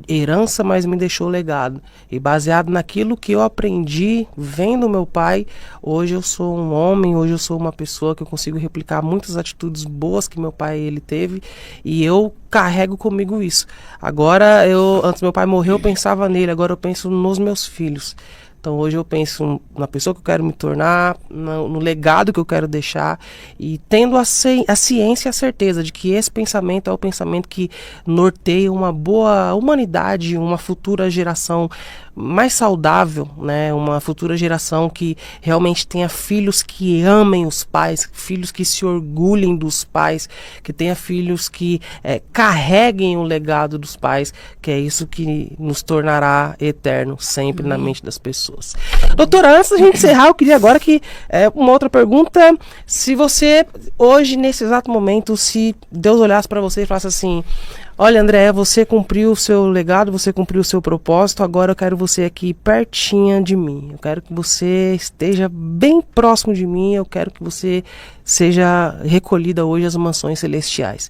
herança, mas me deixou legado. E baseado naquilo que eu aprendi vendo meu pai, hoje eu sou um homem, hoje eu sou uma pessoa que eu consigo replicar muitas atitudes boas que meu pai ele teve, e eu carrego comigo isso. Agora, antes meu pai morrer, eu pensava nele, agora eu penso nos meus filhos. Então hoje eu penso na pessoa que eu quero me tornar, no legado que eu quero deixar, e tendo a ciência e a certeza de que esse pensamento é o pensamento que norteia uma boa humanidade, uma futura geração mais saudável, né? Uma futura geração que realmente tenha filhos que amem os pais, filhos que se orgulhem dos pais, que tenha filhos que carreguem o legado dos pais, que é isso que nos tornará eterno sempre na mente das pessoas. Doutora, antes da gente encerrar, eu queria agora uma outra pergunta. Se você, hoje, nesse exato momento, se Deus olhasse para você e falasse assim: Olha, Andréia, você cumpriu o seu legado, você cumpriu o seu propósito, agora eu quero você aqui pertinho de mim. Eu quero que você esteja bem próximo de mim, eu quero que você seja recolhida hoje às mansões celestiais.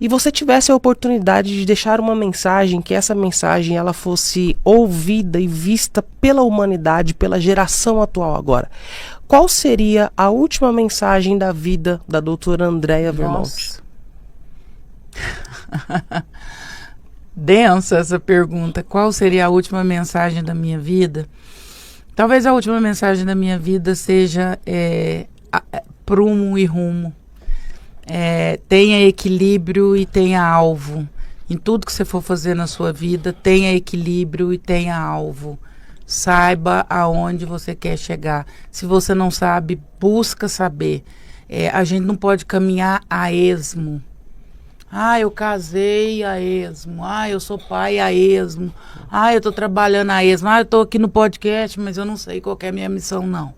E você tivesse a oportunidade de deixar uma mensagem, que essa mensagem ela fosse ouvida e vista pela humanidade, pela geração atual agora. Qual seria a última mensagem da vida da doutora Andréia Vermontes? Densa essa pergunta. Qual seria a última mensagem da minha vida? Talvez a última mensagem da minha vida seja prumo e rumo. Tenha equilíbrio e tenha alvo. Em tudo que você for fazer na sua vida, tenha equilíbrio e tenha alvo. Saiba aonde você quer chegar. Se você não sabe, busca saber. A gente não pode caminhar a esmo. Eu casei a esmo. Eu sou pai a esmo. Eu tô trabalhando a esmo. Eu tô aqui no podcast, mas eu não sei qual que é a minha missão, não.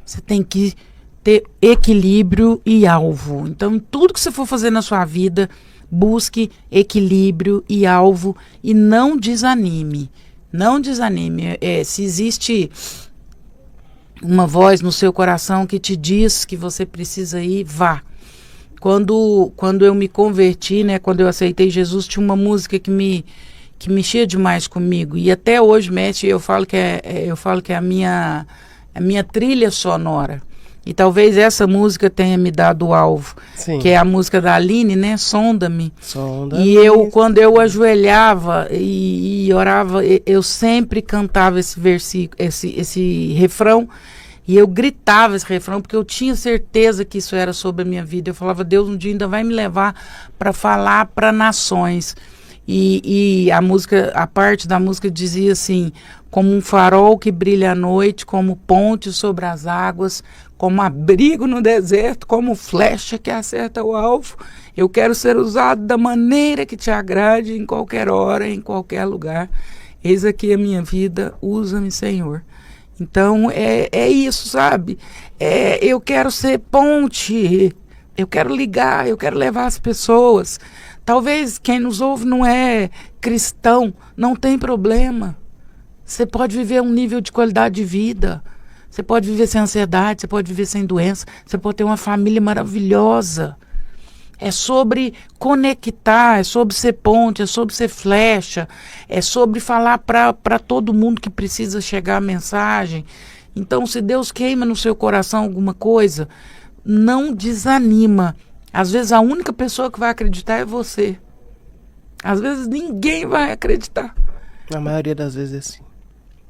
Você tem que ter equilíbrio e alvo. Então, em tudo que você for fazer na sua vida, busque equilíbrio e alvo e não desanime. Não desanime. Se existe uma voz no seu coração que te diz que você precisa ir, vá. Quando eu me converti, né, quando eu aceitei Jesus, tinha uma música que mexia demais comigo. E até hoje mexe, eu falo que é a minha trilha sonora. E talvez essa música tenha me dado o alvo. Sim. Que é a música da Aline, né? Sonda-me. Sonda-me. E quando eu ajoelhava e orava, eu sempre cantava esse versículo, esse refrão. E eu gritava esse refrão, porque eu tinha certeza que isso era sobre a minha vida. Eu falava, Deus um dia ainda vai me levar para falar para nações. E a parte da música dizia assim: como um farol que brilha à noite, como ponte sobre as águas, como abrigo no deserto, como flecha que acerta o alvo. Eu quero ser usado da maneira que te agrade, em qualquer hora, em qualquer lugar. Eis aqui a minha vida, usa-me, Senhor. Então, é isso, sabe? Eu quero ser ponte, eu quero ligar, eu quero levar as pessoas. Talvez quem nos ouve não é cristão, não tem problema. Você pode viver um nível de qualidade de vida. Você pode viver sem ansiedade, você pode viver sem doença, você pode ter uma família maravilhosa. É sobre conectar, é sobre ser ponte, é sobre ser flecha, é sobre falar para todo mundo que precisa chegar a mensagem. Então, se Deus queima no seu coração alguma coisa, não desanima. Às vezes a única pessoa que vai acreditar é você. Às vezes ninguém vai acreditar. A maioria das vezes é assim.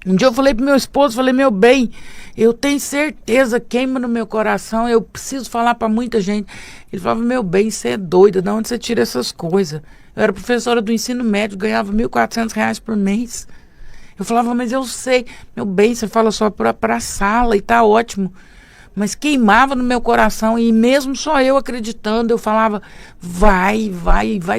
Um dia eu falei pro meu esposo, falei, meu bem, eu tenho certeza, queima no meu coração, eu preciso falar para muita gente. Ele falava, meu bem, você é doida, de onde você tira essas coisas? Eu era professora do ensino médio, ganhava R$1.400 por mês. Eu falava, mas eu sei, meu bem, você fala só para a sala e tá ótimo. Mas queimava no meu coração e mesmo só eu acreditando, eu falava, vai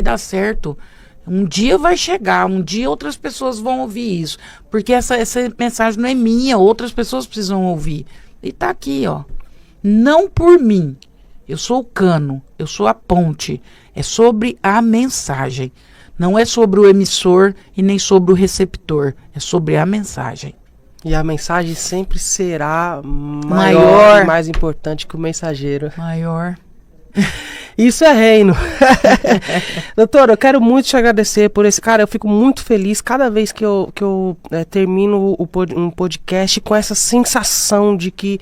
dar certo. Um dia vai chegar, um dia outras pessoas vão ouvir isso. Porque essa mensagem não é minha, outras pessoas precisam ouvir. E tá aqui, ó. Não por mim. Eu sou o cano, eu sou a ponte. É sobre a mensagem. Não é sobre o emissor e nem sobre o receptor. É sobre a mensagem. E a mensagem sempre será maior e mais importante que o mensageiro. Maior. Isso é reino. Doutora, eu quero muito te agradecer por esse cara. Eu fico muito feliz cada vez que eu termino um podcast com essa sensação de que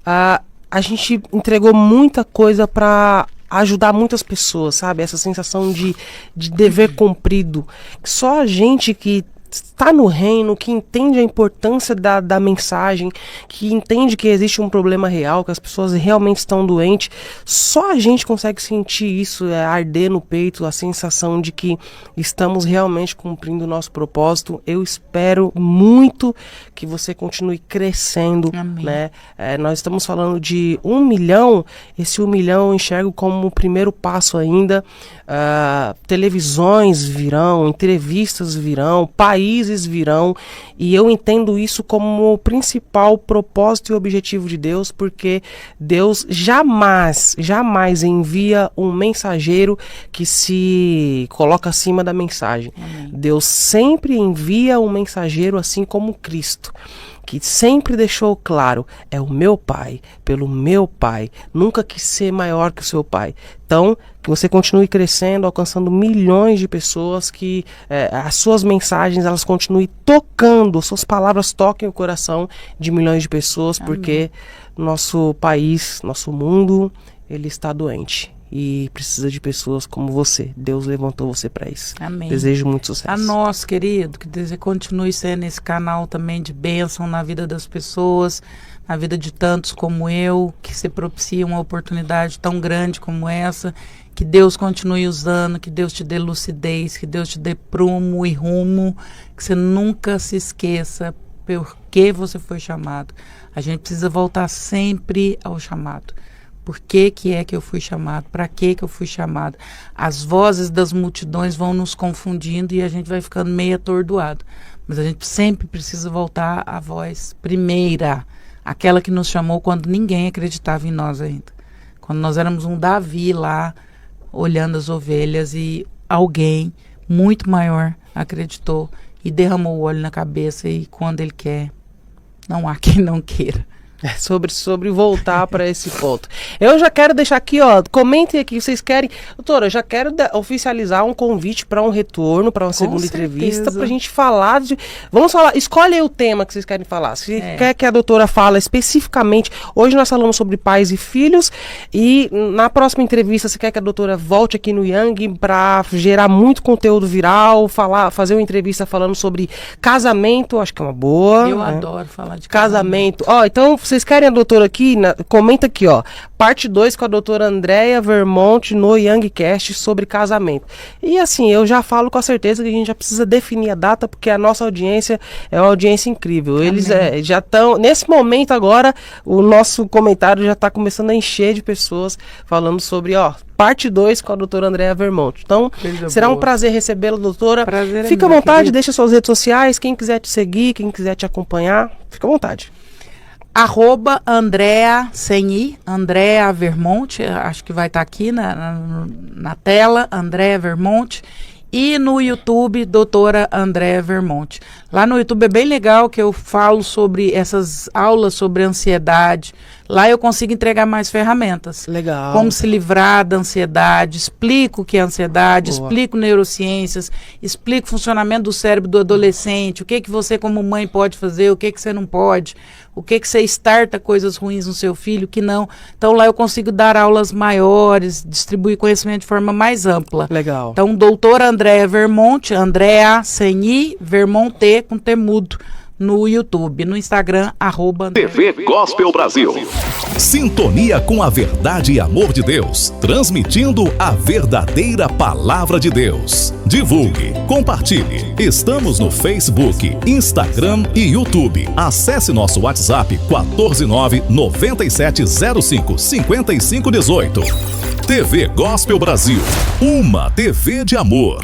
a gente entregou muita coisa para ajudar muitas pessoas, sabe? Essa sensação de dever cumprido. Só a gente que está no reino, que entende a importância da mensagem, que entende que existe um problema real, que as pessoas realmente estão doentes, só a gente consegue sentir isso, arder no peito, a sensação de que estamos realmente cumprindo o nosso propósito. Eu espero muito que você continue crescendo. Amém. Né? Nós estamos falando de 1 milhão, esse 1 milhão eu enxergo como o primeiro passo ainda. Televisões virão, entrevistas virão, países países virão, e eu entendo isso como o principal propósito e objetivo de Deus, porque Deus jamais envia um mensageiro que se coloca acima da mensagem. Amém. Deus sempre envia um mensageiro assim como Cristo, que sempre deixou claro, é o meu Pai, pelo meu Pai, nunca quis ser maior que o seu Pai. Então, que você continue crescendo, alcançando milhões de pessoas, que as suas mensagens, elas continuem tocando, suas palavras toquem o coração de milhões de pessoas, Amém. porque nosso país, nosso mundo, ele está doente. E precisa de pessoas como você. Deus levantou você para isso. Amém. Desejo muito sucesso. A nós, querido, que Deus continue sendo esse canal também de bênção na vida das pessoas, na vida de tantos como eu, que se propicia uma oportunidade tão grande como essa, que Deus continue usando, que Deus te dê lucidez, que Deus te dê prumo e rumo, que você nunca se esqueça por que você foi chamado. A gente precisa voltar sempre ao chamado. Por que é que eu fui chamado? Para que eu fui chamado? As vozes das multidões vão nos confundindo e a gente vai ficando meio atordoado. Mas a gente sempre precisa voltar à voz primeira, aquela que nos chamou quando ninguém acreditava em nós ainda. Quando nós éramos um Davi lá, olhando as ovelhas, e alguém muito maior acreditou e derramou o óleo na cabeça, e quando ele quer, não há quem não queira. Sobre voltar para esse ponto. Eu já quero deixar aqui, comentem aqui, vocês querem. Doutora, eu já quero oficializar um convite para um retorno, para uma segunda entrevista, para a gente falar de. Vamos falar, escolhe aí o tema que vocês querem falar. Se quer que a doutora fale especificamente. Hoje nós falamos sobre pais e filhos, e na próxima entrevista, você quer que a doutora volte aqui no Young para gerar muito conteúdo viral, fazer uma entrevista falando sobre casamento, acho que é uma boa. Eu né? adoro falar de casamento. Então, vocês querem a doutora aqui? Comenta aqui, parte 2 com a doutora Andréa Vermonte no Youngcast sobre casamento. E assim, eu já falo com a certeza que a gente já precisa definir a data, porque a nossa audiência é uma audiência incrível. Eles já estão, nesse momento agora, o nosso comentário já está começando a encher de pessoas falando sobre, parte 2 com a doutora Andréa Vermonte. Então, será um prazer recebê-la, doutora. Prazer fica à meu, vontade, querido. deixa suas redes sociais, quem quiser te seguir, quem quiser te acompanhar, fica à vontade. @Andrea, sem I, Andrea Vermonte, acho que vai estar aqui na tela, Andrea Vermonte, e no YouTube, doutora Andrea Vermonte. Lá no YouTube é bem legal que eu falo sobre essas aulas sobre ansiedade. Lá eu consigo entregar mais ferramentas. Legal. Como se livrar da ansiedade, explico o que é ansiedade, Boa. explico neurociências, explico o funcionamento do cérebro do adolescente, o que você como mãe pode fazer, o que você não pode, o que você starta coisas ruins no seu filho, o que não. Então lá eu consigo dar aulas maiores, distribuir conhecimento de forma mais ampla. Legal. Então, doutora Andréa Vermonte, Andrea, sem I, Vermonte, com T mudo, no YouTube, no Instagram, TV Gospel Brasil. Sintonia com a verdade e amor de Deus, transmitindo a verdadeira palavra de Deus. Divulgue, compartilhe. Estamos no Facebook, Instagram e YouTube. Acesse nosso WhatsApp 14997055518. TV Gospel Brasil, uma TV de amor.